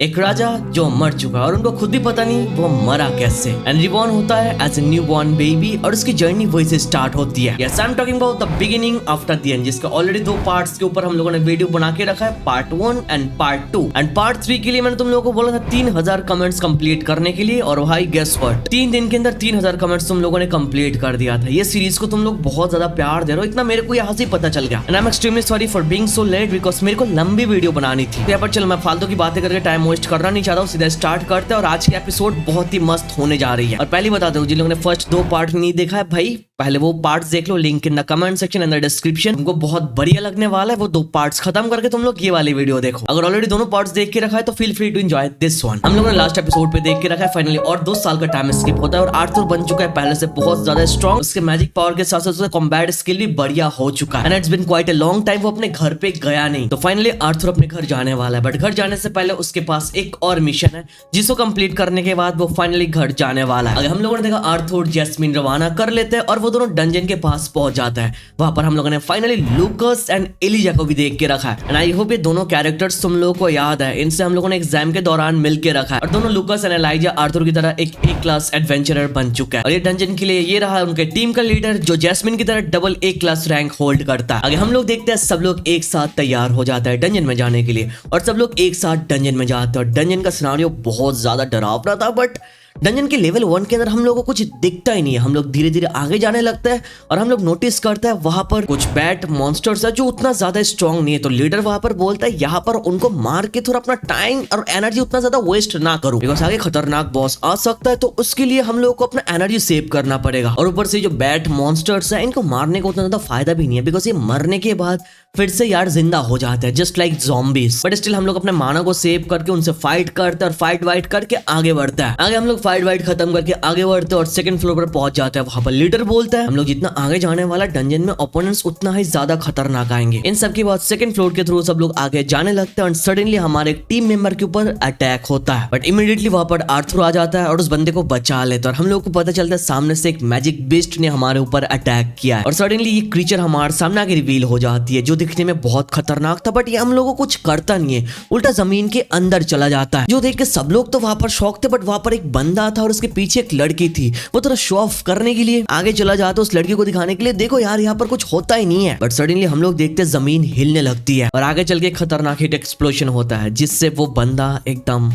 एक राजा जो मर चुका है और उनको खुद भी पता नहीं वो मरा कैसे। एंड रिबॉर्न होता है as a new born baby और उसकी जर्नी वही से स्टार्ट होती है। Yes, I am talking about the beginning after the end, जिसका ऑलरेडी 2 पार्ट्स के ऊपर हम लोगों ने वीडियो बना के रखा है, part 1 and part 2। And part 3 के लिए मैंने तुम लोगों को बोला था 3000 कमेंट्स कंप्लीट करने के लिए, और भाई गेस व्हाट, 3 दिन के अंदर 3000 कमेंट्स तुम लोगों ने कंप्लीट कर दिया था। ये सीरीज को तुम लोग बहुत ज्यादा प्यार दे रहे हो, इतना मेरे को यहाँ से पता चल गया। And I am extremely sorry for being so let, because मेरे को लंबी वीडियो बनानी थी। तो यहाँ पर चलो मैं फालतू की बातें करके टाइम वेस्ट करना नहीं चाहता हूँ, सीधा स्टार्ट करते हैं। और आज की एपिसोड बहुत ही मस्त होने जा रही है। और पहले बता दो, जिन लोगों ने फर्स्ट 2 पार्ट नहीं देखा है भाई, पहले वो पार्ट्स देख लो, link in the comment section and the description. तुमको बहुत बढ़िया लगने वाला है। वो 2 पार्ट्स खत्म करके तुम लोग ये वाली वीडियो देखो। अगर ऑलरेडी दोनों पार्ट्स देख के रखा है तो feel free to enjoy this one. हम लोगों ने लास्ट एपिसोड पे देख के रखा है फाइनली, और 2 साल का टाइम स्किप होता है और आर्थर बन चुका है पहले से बहुत ज्यादा स्ट्रॉन्ग। उसके मैजिक पावर के साथ साथ उसका कॉम्बैट स्किल भी बढ़िया हो चुका है। And it's been quite a long time वो अपने घर पे गया नहीं। तो फाइनली आर्थर अपने घर जाने वाला है, बट घर जाने से पहले उसके पास एक और मिशन है जिसको कंप्लीट करने के बाद वो फाइनली घर जाने वाला है। अगर हम लोगों ने देखा आर्थर जैस्मिन रवाना कर लेते हैं और वो दोनों डंजन के पास पहुंच जाता है। वहां पर हम लोगों ने फाइनली लूकस एंड एलिजा को भी देख के रखा है। एंड आई होप ये दोनों कैरेक्टर्स तुम लोगों को याद है, इनसे हम लोगों ने एग्जाम के दौरान मिल के रखा है। और दोनों लूकस एंड एलिजा आर्थर की तरह एक ए क्लास एडवेंचरर बन चुका है। और ये डंजन के लिए ये रहा उनके टीम का लीडर जो जैस्मिन की तरह double A class rank hold करता है। आगे हम लोग देखते हैं सब लोग एक साथ तैयार हो जाता है डंजन में जाने के लिए, और सब लोग एक साथ डंजन में जाते हैं। और डंजन का सिनेरियो बहुत ज्यादा डरावना था, बट डंजन के लेवल 1 के अंदर हम लोगों को कुछ दिखता ही नहीं है। हम लोग धीरे धीरे आगे जाने लगता है और हम लोग नोटिस करते हैं वहां पर कुछ बैट मॉन्स्टर्स है जो उतना ज्यादा स्ट्रांग नहीं है। तो लीडर वहां पर बोलता है यहाँ पर उनको मार के थोड़ा अपना टाइम और एनर्जी उतना ज्यादा वेस्ट ना करो, बिकॉज आगे खतरनाक बॉस आ सकता है। तो उसके लिए हम लोगों को अपना एनर्जी सेव करना पड़ेगा। और ऊपर से जो बैट मॉन्स्टर्स है इनको मारने का उतना ज्यादा फायदा भी नहीं है, बिकॉज ये मरने के बाद फिर से यार जिंदा हो जाते हैं just like zombies. But still हम लोग अपने माना को सेव करके उनसे फाइट करते हैं और फाइट वाइट करके आगे बढ़ते हैं। आगे हम लोग फाइट वाइट खत्म करके आगे बढ़ते हैं और सेकंड फ्लोर पर पहुंच जाते हैं। वहां पर लीडर बोलता है हम लोग जितना आगे जाने वाला डंजन में ओपोनेंट्स उतना ही ज्यादा खतरनाक आएंगे। इन सब के बाद सेकंड फ्लोर के थ्रू सब लोग आगे जाने लगते हैं और सडनली हमारे एक टीम मेंबर के ऊपर अटैक होता है। बट इमीडिएटली वहां पर आर्थर आ जाता है और उस बंदे को बचा लेता है। और हम लोग को पता चलता है सामने से एक मैजिक बीस्ट ने हमारे ऊपर अटैक किया है। और सडनली ये क्रीचर हमारे सामने आके रिवील हो जाती है जो दिखने में बहुत खतरनाक था, बट ये हम लोगों को कुछ करता नहीं है, उल्टा जमीन के अंदर चला जाता है। जो देख के सब लोग तो वहां पर शॉक थे, बट वहां पर एक बंदा था और उसके पीछे एक लड़की थी। वो थोड़ा शो ऑफ करने के लिए आगे चला जाता, उस लड़की को दिखाने के लिए देखो यार यहाँ पर कुछ होता ही नहीं है। बट सडनली हम लोग देखते जमीन हिलने लगती है और आगे चल के खतरनाक हिट एक्सप्लोजन होता है जिससे वो बंदा एकदम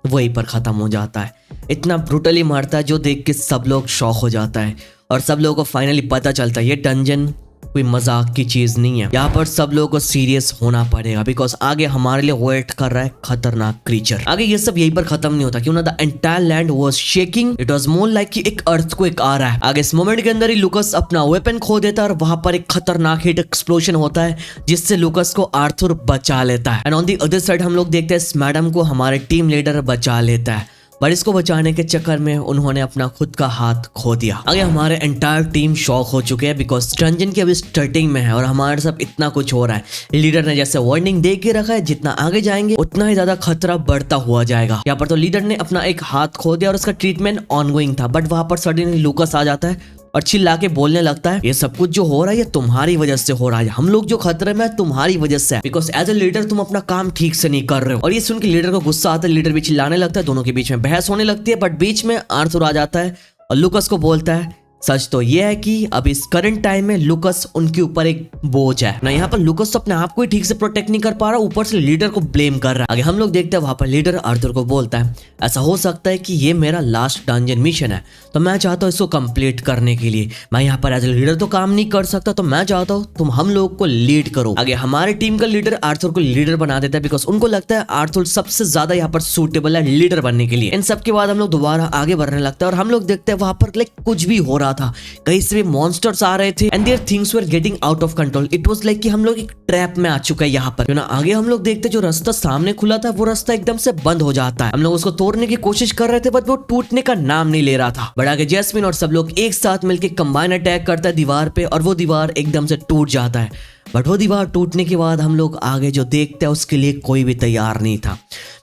वहीं पर खत्म हो जाता है। इतना ब्रूटली मारता है जो देख के सब लोग शॉक हो जाता है और सब लोगों को फाइनली पता चलता है ये डंजन कोई मजाक की चीज नहीं है। यहाँ पर सब लोगों को सीरियस होना पड़ेगा, बिकॉज आगे हमारे लिए वेट कर रहा है खतरनाक क्रीचर। आगे ये सब यहीं पर खत्म नहीं होता, क्यों ना the entire land was shaking, it was more like कि एक अर्थक्वेक आ रहा है। आगे इस मोमेंट के अंदर ही लूकस अपना वेपन खो देता है और वहां पर एक खतरनाक हिट एक्सप्लोजन होता है जिससे लूकस को आर्थर बचा लेता है। And on the other side हम लोग देखते हैं इस मैडम को हमारे टीम लीडर बचा लेता है, पर इसको बचाने के चक्कर में उन्होंने अपना खुद का हाथ खो दिया। आगे हमारे एंटायर टीम शॉक हो चुके हैं बिकॉज डंजन की अभी स्टार्टिंग में है और हमारे साथ इतना कुछ हो रहा है। लीडर ने जैसे वार्निंग दे के रखा है जितना आगे जाएंगे उतना ही ज्यादा खतरा बढ़ता हुआ जाएगा। यहाँ पर तो लीडर ने अपना एक हाथ खो दिया और उसका ट्रीटमेंट ऑनगोइंग था, बट वहां पर सडनली लूकस आ जाता है और चिल्ला के बोलने लगता है ये सब कुछ जो हो रहा है ये तुम्हारी वजह से हो रहा है, हम लोग जो खतरे में तुम्हारी वजह से है, बिकॉज एज ए लीडर तुम अपना काम ठीक से नहीं कर रहे हो। और ये सुन के लीडर को गुस्सा आता है, लीडर भी चिल्लाने लगता है, दोनों के बीच में बहस होने लगती है। बट बीच में आर्थर आ जाता है और लूकस को बोलता है सच तो ये है कि अब इस करंट टाइम में लूकस उनके ऊपर एक बोझ है ना। यहाँ पर लूकस तो अपने आप को ही ठीक से प्रोटेक्ट नहीं कर पा रहा, ऊपर से लीडर को ब्लेम कर रहा है। आगे हम लोग देखते हैं वहां पर लीडर आर्थर को बोलता है ऐसा हो सकता है कि ये मेरा लास्ट डंजन मिशन है, तो मैं चाहता हूँ इसको कंप्लीट करने के लिए मैं यहाँ पर एज ए लीडर तो काम नहीं कर सकता, तो मैं चाहता हूँ तुम हम लोग को लीड करो। आगे हमारे टीम का लीडर आर्थर को लीडर बना देता है बिकॉज उनको लगता है आर्थर सबसे ज्यादा यहाँ पर सूटेबल है लीडर बनने के लिए। इन सब के बाद हम लोग दोबारा आगे बढ़ने लगता है और हम लोग देखते हैं वहां पर लाइक कुछ भी हो रहा था, कहीं से भी मॉन्स्टर्स आ रहे थे and their things were getting out of control. It was like कि हम लोग एक ट्रैप में आ चुका है यहाँ पर। आगे हम लोग देखते जो रास्ता सामने खुला था वो रास्ता एकदम से बंद हो जाता है। हम लोग उसको तोड़ने की कोशिश कर रहे थे बट वो टूटने का नाम नहीं ले रहा था। बट आगे जैस्मिन और सब लोग एक साथ मिलकर कंबाइन अटैक करता है दीवार पे और वो दीवार एकदम से टूट जाता है। बट वो दीवार टूटने के बाद हम लोग आगे जो देखते हैं उसके लिए कोई भी तैयार नहीं था,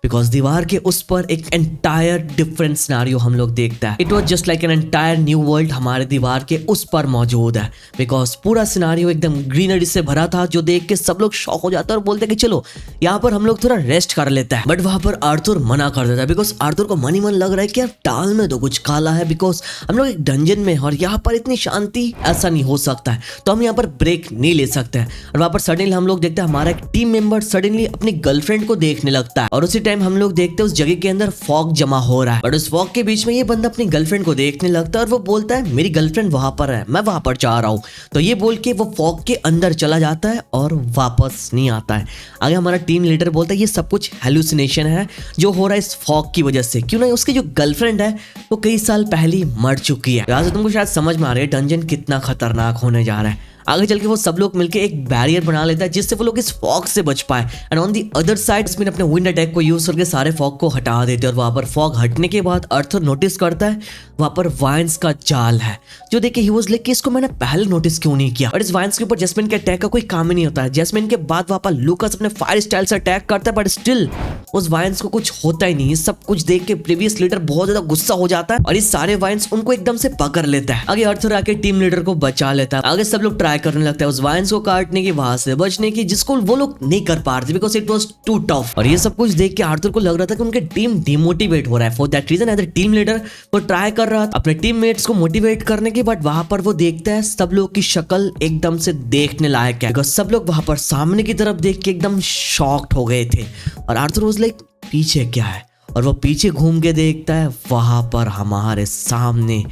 बिकॉज दीवार के उस पर एक एंटायर डिफरेंट सिनारियो हम लोग देखता है। It was just like an entire new world हमारे दीवार के उस पर मौजूद है, बिकॉज पूरा सिनारियो एकदम ग्रीनरी से भरा था, जो देख के सब लोग शॉक हो जाते हैं और बोलते हैं कि चलो यहाँ पर हम लोग थोड़ा रेस्ट कर लेते हैं। बट वहां पर आर्थर मना कर देता है, बिकॉज आर्थर को मन ही मन लग रहा है कि यार टाल में तो कुछ काला है, बिकॉज हम लोग एक डंजन में और यहाँ पर इतनी शांति, ऐसा नहीं हो सकता है, तो हम यहाँ पर ब्रेक नहीं ले सकते हैं। और वहां पर सडनली हम लोग देखते हैं हमारा एक टीम मेंबर सडनली अपनी गर्लफ्रेंड को देखने लगता है, और उसी टाइम हम लोग देखते हैं उस जगह के अंदर फॉग जमा हो रहा है। बट उस फॉग के बीच में ये बंदा अपनी गर्लफ्रेंड को देखने लगता है और वो बोलता है मेरी गर्लफ्रेंड वहां पर है, मैं वहां पर जा रहा हूँ। तो ये बोल के वो फॉग के अंदर चला जाता है और वापस नहीं आता है। आगे हमारा टीम लीडर बोलता है ये सब कुछ हेलुसिनेशन है जो हो रहा है इस फॉग की वजह से, क्यों ना उसकी जो गर्लफ्रेंड है वो कई साल पहले मर चुकी है। यहाँ से तुमको शायद समझ में आ रहा है डंजन कितना खतरनाक होने जा रहा है। आगे चल के वो सब लोग मिलके एक बैरियर बना लेता है जिससे वो लोग इस फॉग से बच पाए, and on the other side Jasmine अपने विंड अटैक को यूज करके सारे फॉग को हटा देते हैं। और वहां पर फॉग हटने के बाद आर्थर नोटिस करता है वहां पर वाइन्स का जाल है, जो देख के ही वाज लाइक कि इसको मैंने पहले नोटिस क्यों नहीं किया। और इस वाइन्स के ऊपर जैस्मिन के अटैक का कोई काम ही नहीं होता है। जैस्मिन के बाद वहां पर लूकास अपने फायर स्टाइल से अटैक करता है, बट स्टिल उस वाइन्स को कुछ होता ही नहीं। ये सब कुछ देख के प्रीवियस लीडर बहुत ज्यादा गुस्सा हो जाता है और ये सारे वाइन्स उनको एकदम से पकड़ लेता है। आगे आर्थर आके टीम लीडर को बचा लेता है। आगे सब लोग ट्राई करने लगता है उस वाइन्स को काटने की, वहां से बचने की, जिसको वो लोग नहीं कर पा रहे because it was too tough. और ये सब कुछ देख के आर्थर को लग रहा था कि उनके टीम डिमोटिवेट हो रहा है। For that reason as a team leader वो ट्राई कर रहा था अपने टीममेट्स को मोटिवेट करने की, बट वहां पर वो देखता है सब लोग की शक्ल एकदम से देखने लायक है, बिकॉज सब लोग वहां पर सामने की तरफ देख के एकदम शॉक्ड हो गए थे। और आर्थर वाज लाइक पीछे क्या है, और वो पीछे घूम के देखता है वहां पर हमारे सामने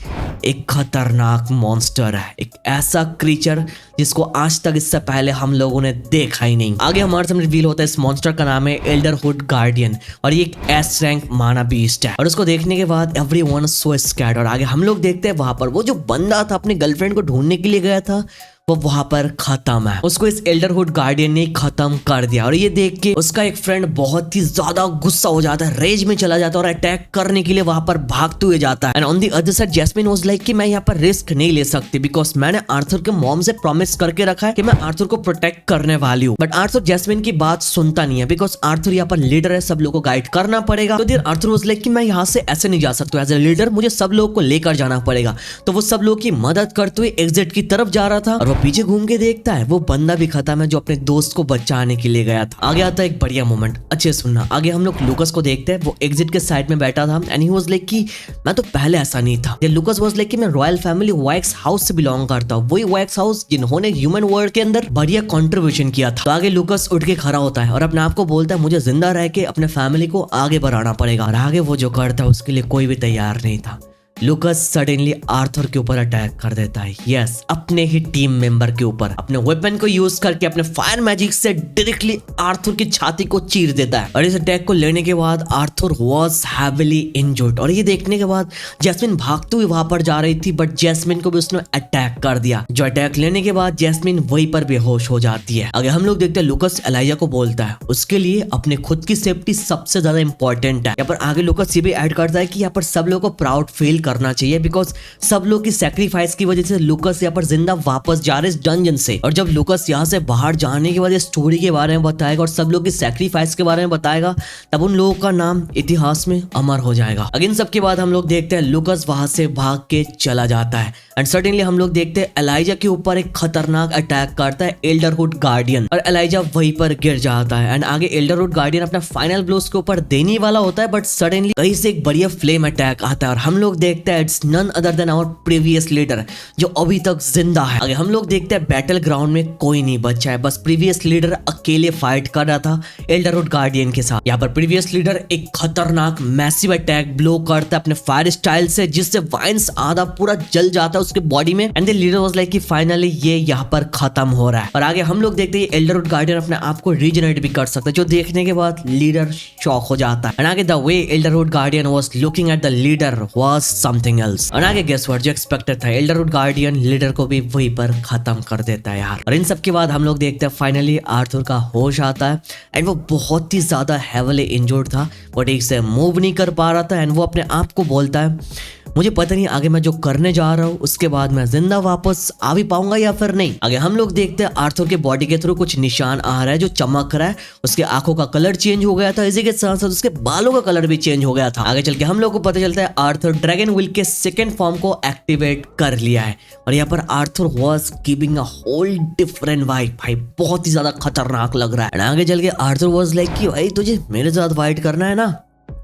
एक खतरनाक मॉन्स्टर है, एक ऐसा क्रीचर जिसको आज तक इससे पहले हम लोगों ने देखा ही नहीं। आगे हमारे सामने रिवील होता है इस मॉन्स्टर का नाम है एल्डरहुड गार्डियन, और ये एक एस रैंक माना बीस्ट है। और उसको देखने के बाद एवरीवन सो स्कैर्ड। और आगे हम लोग देखते हैं वहां पर वो जो बंदा था अपनी गर्लफ्रेंड को ढूंढने के लिए गया था वो वहां पर खत्म है, उसको इस एल्डरहुड गार्डियन ने खत्म कर दिया। और ये देख के उसका एक फ्रेंड बहुत ही ज्यादा गुस्सा हो जाता है, रेज में चला जाता है और अटैक करने के लिए वहां पर भागते हुए जाता है। And on the other side Jasmine was like कि मैं यहाँ पर रिस्क नहीं ले सकती, बिकॉज मैंने आर्थर के मॉम से प्रॉमिस करके रखा है कि मैं आर्थर को प्रोटेक्ट करने वाली हूँ। बट आर्थर जैस्मिन की बात सुनता नहीं है, बिकॉज आर्थर यहाँ पर लीडर है, सब लोगों को गाइड करना पड़ेगा। तो देर आर्थर वाज लाइक कि मैं यहाँ से ऐसे नहीं जा सकता, एज ए लीडर मुझे सब लोगों को लेकर जाना पड़ेगा। तो वो सब लोगों की मदद करते हुए एग्जिट की तरफ जा रहा था, और वो पीछे घूम के देखता है वो बंदा भी खत्म है जो अपने दोस्त को बचाने के लिए गया था। आगे आता है एक बढ़िया मोमेंट, अच्छे सुनना। आगे हम लोग लूकास को देखते हैं, वो एग्जिट के साइड में बैठा था एंड ही वाज लाइक कि मैं तो पहले ऐसा नहीं था। लूकास वाज लाइक कि मैं रॉयल फैमिली वैक्स हाउस से बिलोंग करता हूँ, वही वैक्स हाउस जिन्होंने ह्यूमन वर्ल्ड के अंदर बढ़िया कंट्रीब्यूशन किया था। तो आगे लूकास उठ के खड़ा होता है और अपने आप को बोलता है मुझे जिंदा रह के अपने फैमिली को आगे बढ़ाना पड़ेगा। और आगे वो जो करता है उसके लिए कोई भी तैयार नहीं था। लूकास सडनली आर्थर के ऊपर अटैक कर देता है, यस अपने ही टीम मेंबर के ऊपर, अपने वेपन को यूज करके अपने फायर मैजिक से डायरेक्टली आर्थर की छाती को चीर देता है। और इस अटैक को लेने के बाद आर्थर वाज हैवीली इंजर्ड। और ये देखने के बाद जैस्मिन भागते हुए वहां पर जा रही थी, बट जैस्मिन को भी उसने अटैक कर दिया, जो अटैक लेने के बाद जैस्मिन वहीं पर बेहोश हो जाती है। आगे हम लोग देखते हैं लूकास एलाइजा को बोलता है उसके लिए अपने खुद की सेफ्टी सबसे ज्यादा इंपॉर्टेंट है। यहाँ पर आगे लूकास ये भी ऐड करता है कि यहाँ पर सब लोगों को प्राउड फील करना चाहिए, बिकॉज सब लोग की सैक्रिफाइस की वजह से लूकास यहाँ पर जिंदा वापस जा रहे इस डंजन से। और जब लूकास यहाँ से बाहर जाने के बाद इस स्टोरी के बारे में बताएगा और सब लोग की सैक्रिफाइस के बारे में बताएगा, तब उन लोगों का नाम इतिहास में अमर हो जाएगा। अगेन सबके बाद हम लोग देखते हैं लूकास वहां से भाग के चला जाता है एंड सडनली हम लोग देखते हैं एलाइजा के ऊपर एक खतरनाक अटैक करता है एल्डरहुड गार्डियन, और एलाइजा वहीं पर गिर जाता है। एंड आगे एल्डरहुड गार्डियन अपना फाइनल ब्लोस के ऊपर देने वाला होता है, बट सडनली कहीं से एक बढ़िया फ्लेम अटैक आता है और हम लोग देखते हैं it's none other than our previous leader जो अभी तक जिंदा है। आगे हम लोग देखते हैं बैटल ग्राउंड में कोई नहीं बचा है, बस प्रीवियस लीडर अकेले फाइट कर रहा था एल्डरहुड गार्डियन के साथ। यहाँ पर प्रीवियस लीडर एक खतरनाक मैसिव अटैक ब्लो करता है अपने फायर स्टाइल से, जिससे वाइन्स आधा पूरा जल जाता है उसके बॉडी में। And the leader was like कि फाइनली ये यहाँ पर खत्म हो रहा है। और आगे हम लोग देखते हैं एल्डरहुड गार्डियन अपने आप को रीजनरेट भी कर सकता है, जो देखने के बाद लीडर शॉक हो जाता है। एंड आगे the way elderhood guardian was looking at the leader was something else. और आगे गेस व्हाट जो एक्सपेक्टेड था, एल्डरहुड गार्डियन लीडर को भी वहीं पर खत्म कर देता है यार। और इन सब के बाद हम लोग देखते हैं फाइनली आर्थर का होश आता है एंड वो बहुत ही ज्यादा हेवीली इंजर्ड था, वो ठीक से मूव नहीं कर पा रहा था। एंड वो अपने आप को बोलता है मुझे पता नहीं आगे मैं जो करने जा रहा हूँ उसके बाद मैं जिंदा वापस आ भी पाऊंगा या फिर नहीं। आगे हम लोग देखते हैं आर्थर के बॉडी के थ्रू कुछ निशान आ रहा है जो चमक रहा है, उसके आंखों का कलर चेंज हो गया था, इसी के साथ साथ उसके बालों का कलर भी चेंज हो गया था। आगे चल के हम लोग को पता चलता है आर्थर ड्रैगन विल के सेकंड फॉर्म को एक्टिवेट कर लिया है और यहाँ पर Arthur was giving a whole different vibe. भाई बहुत ही ज्यादा खतरनाक लग रहा है। आगे चल के आर्थर वाज लाइक कि भाई तुझे मेरे साथ फाइट करना है ना,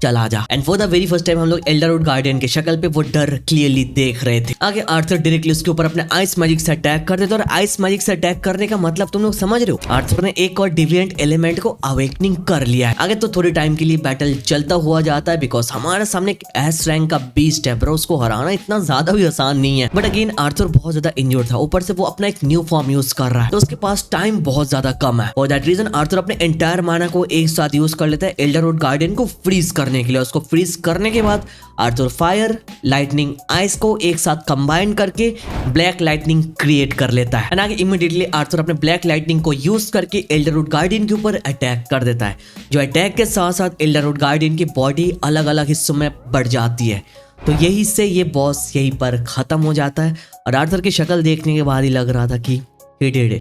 चला जा। And for the very first time हम लोग एल्डरवुड गार्डियन के शक्ल पे वो डर क्लियरली देख रहे थे। आगे आर्थर डायरेक्टली उसके ऊपर अपने आइस मैजिक से अटैक कर देते और आइस मैजिक से अटैक करने का मतलब तुम लोग समझ रहे हो, आर्थर ने एक और डिविएंट एलिमेंट को अवेकनिंग कर लिया है। आगे तो थोड़ी टाइम के लिए बैटल चलता हुआ जाता है बिकॉज हमारे सामने एक एस रैंक का बीस्ट है ब्रो, उसको हराना इतना ज्यादा भी आसान नहीं है। बट अगेन आर्थर बहुत ज्यादा इंजर्ड था, ऊपर से वो अपना एक न्यू फॉर्म यूज कर रहा है तो उसके पास टाइम बहुत ज्यादा कम है। फॉर दैट रीजन आर्थर अपने एंटायर माना को एक साथ यूज कर लेता है एल्डरवुड गार्डियन को फ्रीज करने के लिए। उसको फ्रीज करने के बाद आर्थर फायर, लाइटनिंग, आइस को एक साथ कंबाइन करके ब्लैक लाइटनिंग क्रिएट कर लेता है। एंड आगे इमीडिएटली आर्थर अपने ब्लैक लाइटनिंग को यूज करके एल्डरवुड गार्डियन के ऊपर अटैक कर देता है, जो अटैक के साथ साथ एल्डरवुड गार्डियन की बॉडी अलग अलग हिस्सों में बढ़ जाती है। तो यही से ये बॉस यहीं पर खत्म हो जाता है और आर्थर की शक्ल देखने के बाद ही लग रहा था कि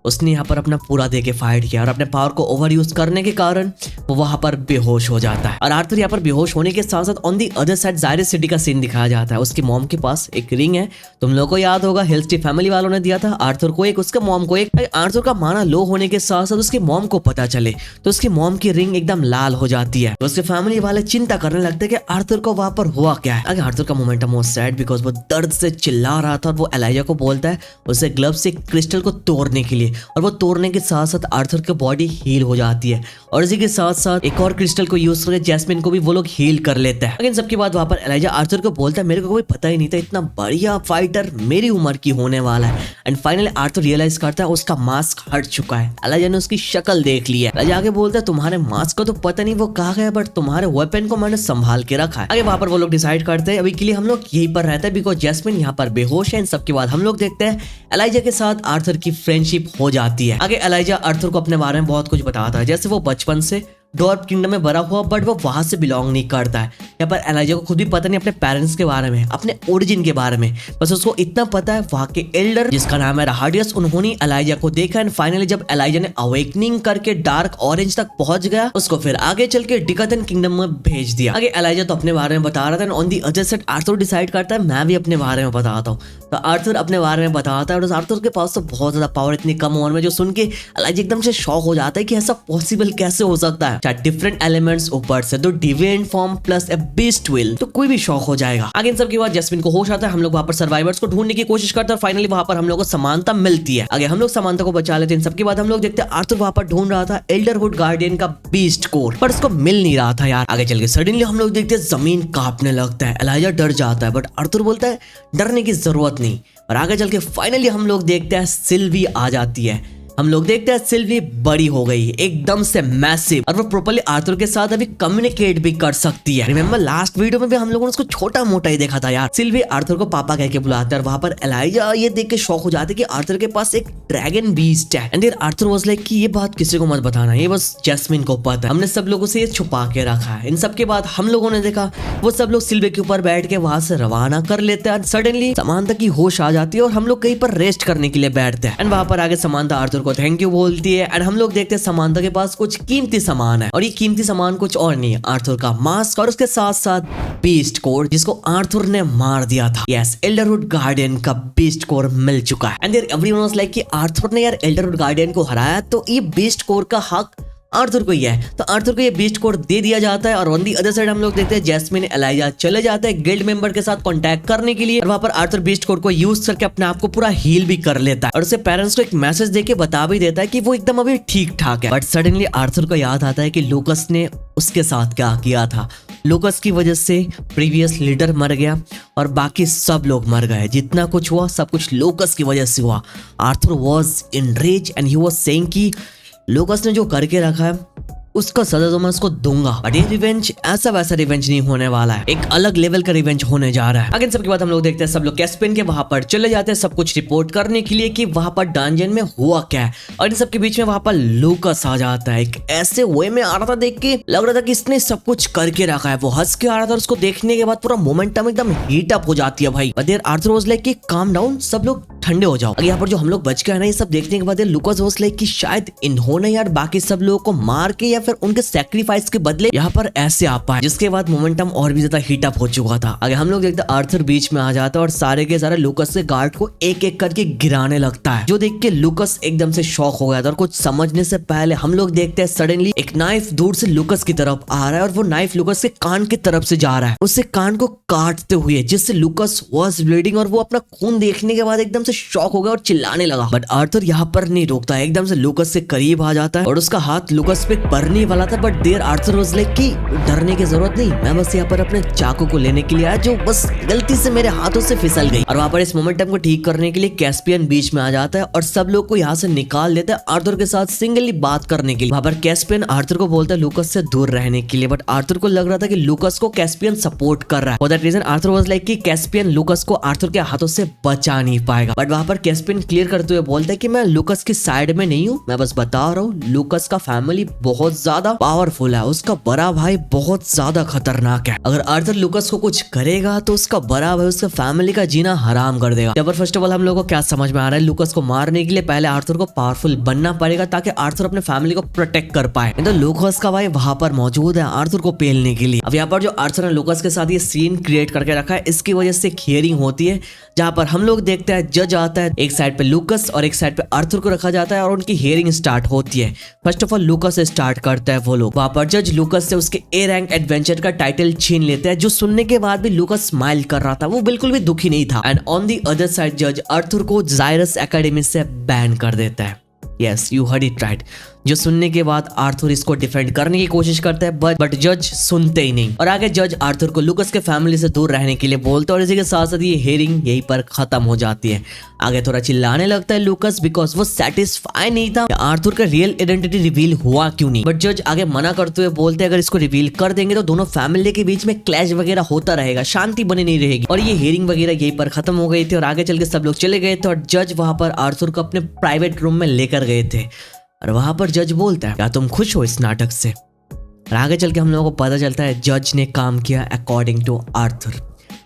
उसने यहाँ पर अपना पूरा दे के फाइट किया और अपने पावर को ओवर यूज करने के कारण वो वहां पर बेहोश हो जाता है। और आर्थर यहाँ पर बेहोश होने के साथ साथ on the other side Xyrus city का सीन दिखाया जाता है। उसकी मॉम के पास एक रिंग है, तुम लोगों को याद होगा हिल्सटी फैमिली वालों ने दिया था आर्थर को एक, उसके मॉम को एक। आर्थर का माना लो होने के साथ साथ उसकी मॉम को पता चले तो उसकी मॉम की रिंग एकदम लाल हो जाती है। तो उसके फैमिली वाले चिंता करने लगते हैं कि आर्थर को वहां पर हुआ क्या है। आगे आर्थर का मोमेंटम वाज सैड बिकॉज वो दर्द से चिल्ला रहा था और वो एलाइजा को बोलता है उसे ग्लव से क्रिस्टल को तोड़ने के लिए, और वो तोड़ने के साथ साथ आर्थर की बॉडी हील हो जाती है और इसी के साथ साथ एक और क्रिस्टल को यूज करके जैस्मिन को भी वो लोग हील कर लेते हैं। लेकिन सबके बाद वहां पर एलाइजा आर्थर को बोलता है मेरे को कोई पता ही नहीं था इतना बढ़िया फाइटर मेरी उम्र की होने वाला है। एंड फाइनली आर्थर रियलाइज करता है उसका मास्क हट चुका है। एलाइजा ने उसकी शक्ल देख ली है। एलाइजा आगे बोलता है तुम्हारे मास्क को तो पता नहीं वो कहाँ गया बट तुम्हारे वेपन को मैंने संभाल के रखा है। आगे वहां पर वो लोग डिसाइड करते हैं अभी के लिए हम लोग यहीं पर रहते हैं बिकॉज जैस्मिन यहाँ पर बेहोश है। इन सबके बाद हम लोग देखते हैं एलाइजा के साथ आर्थर की फ्रेंडशिप हो जाती है। आगे एलाइजा आर्थर को अपने बारे में बहुत कुछ बताता है, जैसे वो बचपन से डॉर्फ किंगडम में बड़ा हुआ बट वो वहां से बिलोंग नहीं करता है। यहाँ पर एलाइजा को खुद भी पता नहीं अपने पेरेंट्स के बारे में, अपने ओरिजिन के बारे में, बस उसको इतना पता है वहां के एल्डर जिसका नाम है रहाडियस उन्होंने एलाइजा को देखा। एंड फाइनली जब एलाइजा ने अवेकनिंग करके डार्क ऑरेंज तक पहुंच गया उसको फिर आगे चल के डिकाथन किंगडम में भेज दिया। आगे एलाइजा तो अपने बारे में बता रहा था, on the other side Arthur decide करता है मैं भी अपने बारे में बताता हूँ। तो आर्थर अपने बारे में बताता है और आर्थर के पास तो बहुत ज्यादा पावर इतनी कम उम्र में, जो सुन के एलाइजा एकदम से शॉक हो जाता है कि ऐसा पॉसिबल कैसे हो सकता है। डिफरेंट एलिमेंट्स ऊपर से तो deviant form plus A beast will, तो कोई भी शॉक हो जाएगा। आगे इन सब के बाद जैस्मिन को होश आता है, हम लोग वहां पर सर्वाइवर्स को ढूंढने की कोशिश करते हैं और फाइनली वहां पर हम लोग को समानता मिलती है। आगे हम लोग समानता को बचा लेते हैं। इन सब के बाद हम लोग देखते हैं आर्थर वहां पर ढूंढ रहा था एल्डरवुड गार्डियन का बीस्ट कोर, पर उसको मिल नहीं रहा था यार। आगे चल के सडनली हम लोग देखते हैं जमीन कांपने लगता है, एलाइजा डर जाता है बट आर्थर बोलता है डरने की जरूरत नहीं। और आगे चल के फाइनली हम लोग देखते हैं सिल्वी आ जाती है। हम लोग देखते हैं सिल्वी बड़ी हो गई एकदम से मैसिव और वो प्रॉपर्ली आर्थर के साथ अभी कम्युनिकेट भी कर सकती है। रिमेंबर लास्ट वीडियो में भी हम लोगों ने उसको छोटा मोटा ही देखा था यार। सिल्वी आर्थर को पापा कह के बुलाते हैं और वहां पर एलाइजा ये देख के शॉक हो जाते कि आर्थर के पास एक ड्रैगन बीस्ट है। And then Arthur was like कि ये बात किसी को मत बताना, ये बस जैस्मिन को पता है, हमने सब लोगों से ये छुपा के रखा है। इन सब के बाद हम लोगों ने देखा वो सब लोग सिल्वी के ऊपर बैठ के वहां से रवाना कर लेते हैं। सडनली समानता की होश आ जाती है और हम लोग कहीं पर रेस्ट करने के लिए बैठते हैं। एंड वहां पर आगे समानता आर्थर को थैंक यू बोलती है। एंड हम लोग देखते हैं समानता के पास कुछ कीमती सामान है और ये कीमती सामान कुछ और नहीं है, आर्थर का मास्क और उसके साथ साथ बीस्ट कोर जिसको आर्थर ने मार दिया था। यस, एल्डरवुड गार्डियन का बीस्ट कोर मिल चुका है। And there everyone was like कि आर्थर ने यार एल्डरवुड गार्डियन को हराया तो ये बीस्ट कोर का हक आर्थर को ही है, तो आर्थर को ये बीस्ट कोर दे दिया जाता है। और ऑन दी अदर साइड हम लोग देखते हैं जैस्मिन एलाइजा चले जाते हैं गिल्ड मेंबर के साथ कांटेक्ट करने के लिए और वहां पर आर्थर बीस्ट कोर को यूज करके अपने आप को पूरा हील भी कर लेता है और उससे पेरेंट्स को एक मैसेज देके बता भी देता है कि वो एकदम अभी ठीक ठाक है। बट सडनली आर्थर को याद आता है कि लूकस ने उसके साथ क्या किया था। लूकस की वजह से प्रीवियस लीडर मर गया और बाकी सब लोग मर गए, जितना कुछ हुआ सब कुछ लूकस की वजह से हुआ। Arthur was in rage and he was saying कि लूकस ने जो करके रखा है उसका सजा तो मैं उसको दूंगा। बट ये रिवेंज ऐसा वैसा रिवेंज नहीं होने वाला है, एक अलग लेवल का रिवेंज होने जा रहा है। अगेन सबके बाद हम लोग देखते हैं सब लोग कैस्पियन के वहां पर चले जाते हैं सब कुछ रिपोर्ट करने के लिए कि वहां पर डंजन में हुआ क्या है। और इन सबके बीच में वहां पर लूकस आ जाता है। एक ऐसे वे में आ रहा था, देख के लग रहा था कि इसने सब कुछ करके रखा है। वो हंस के आ रहा था और उसको देखने के बाद पूरा मोमेंटम एकदम हीट अप हो जाती है भाई। देयर आर्थर वाज लाइक कि काम डाउन, सब लोग ठंडे हो जाओ। यहाँ पर जो हम लोग बच गए ना, ये सब देखने के बाद लूकस वाज लाइक कि शायद इन्होंने यार बाकी सब लोगों को मार के या फिर उनके सैक्रिफाइस के बदले यहाँ पर ऐसे आ पाए, जिसके बाद मोमेंटम और भी ज्यादा हीट अप हो चुका था। आगे हम लोग देखते आर्थर बीच में आ जाता है और सारे के सारे लूकस से गार्ड को एक एक करके गिराने लगता है, जो देख के लूकस एकदम से शॉक हो गया था। और कुछ समझने से पहले हम लोग देखते हैं सडनली एक नाइफ दूर से लूकस की तरफ आ रहा है और वो नाइफ लूकस के कान की तरफ से जा रहा है, उससे कान को काटते हुए, जिससे लूकस वाज ब्लीडिंग। और वो अपना खून देखने के बाद एकदम से शॉक हो गया और चिल्लाने लगा। बट आर्थर यहाँ पर नहीं रोकता, एकदम से लूकस से करीब आ जाता है और उसका हाथ लूकस पे पड़ने वाला था। But there Arthur was like कि डरने की जरूरत नहीं, मैं बस यहाँ पर अपने चाकू को लेने के लिए आया, जो बस गलती से मेरे हाथों से फिसल गई। और वहां पर इस मोमेंटम को ठीक करने के लिए कैस्पियन बीच में आ जाता है और सब लोग को यहाँ से निकाल देता है आर्थर के साथ सिंगली बात करने के लिए। वहां पर कैस्पियन आर्थर को बोलता है लूकस से दूर रहने के लिए। बट आर्थर को लग रहा था कि लूकस को कैस्पियन सपोर्ट कर रहा है। For that reason Arthur was like कि कैस्पियन लूकस को आर्थर के हाथों से बचा नहीं पाएगा। बट वहां पर कैस्पियन क्लियर करते हुए बोलता है कि मैं लूकस की साइड में नहीं हूँ, मैं बस बता रहा हूँ लूकस का फैमिली बहुत ज्यादा पावरफुल है, उसका बड़ा भाई बहुत ज्यादा खतरनाक है। अगर आर्थर लूकस को कुछ करेगा तो उसका बड़ा भाई उसका फैमिली का जीना हराम कर देगा। जब फर्स्ट ऑफ ऑल हम लोगों को क्या समझ में आ रहा है, लूकस को मारने के लिए पहले आर्थर को पावरफुल बनना पड़ेगा ताकि आर्थर अपने फैमिली को प्रोटेक्ट कर पाए। तो लूकस का भाई वहां पर मौजूद है आर्थर को पेलने के लिए। अब यहाँ पर जो आर्थर ने लूकस के साथ ये सीन क्रिएट करके रखा है, इसकी वजह से एक हियरिंग होती है जहां पर हम लोग देखते हैं जज आता है, एक साइड पे लूकस और एक साइड पे आर्थर को रखा जाता है और उनकी हियरिंग स्टार्ट होती है। फर्स्ट ऑफ ऑल लूकस से स्टार्ट करता है वो लोग। वहां पर जज लूकस से उसके ए रैंक एडवेंचर का टाइटल छीन लेते हैं, जो सुनने के बाद भी लूकस स्माइल कर रहा था, वो बिल्कुल भी दुखी नहीं था। And on the other side जज आर्थर को जायरस एकेडमी से बैन कर देता है। Yes, you heard it right. जो सुनने के बाद आर्थर इसको डिफेंड करने की कोशिश करता है, बट जज सुनते ही नहीं। और आगे जज आर्थर को लूकस के फैमिली से दूर रहने के लिए बोलता है और इसी के साथ साथ ये हियरिंग यहीं पर खत्म हो जाती है। आगे थोड़ा चिल्लाने लगता है लूकस, बिकॉज वो सेटिस्फाई नहीं था आर्थर का रियल आइडेंटिटी रिवील हुआ क्यों नहीं। बट जज आगे मना करते हुए बोलते हैं अगर इसको रिवील कर देंगे तो दोनों फैमिली के बीच में क्लैश वगैरह होता रहेगा, शांति बनी नहीं रहेगी। और ये हियरिंग वगैरह यहीं पर खत्म हो गई थी और आगे चल के सब लोग चले गए थे और जज वहां पर आर्थर को अपने प्राइवेट रूम में लेकर गए थे। और वहां पर जज बोलता है क्या तुम खुश हो इस नाटक से? और आगे चल के हम लोगों को पता चलता है जज ने काम किया अकॉर्डिंग टू आर्थर।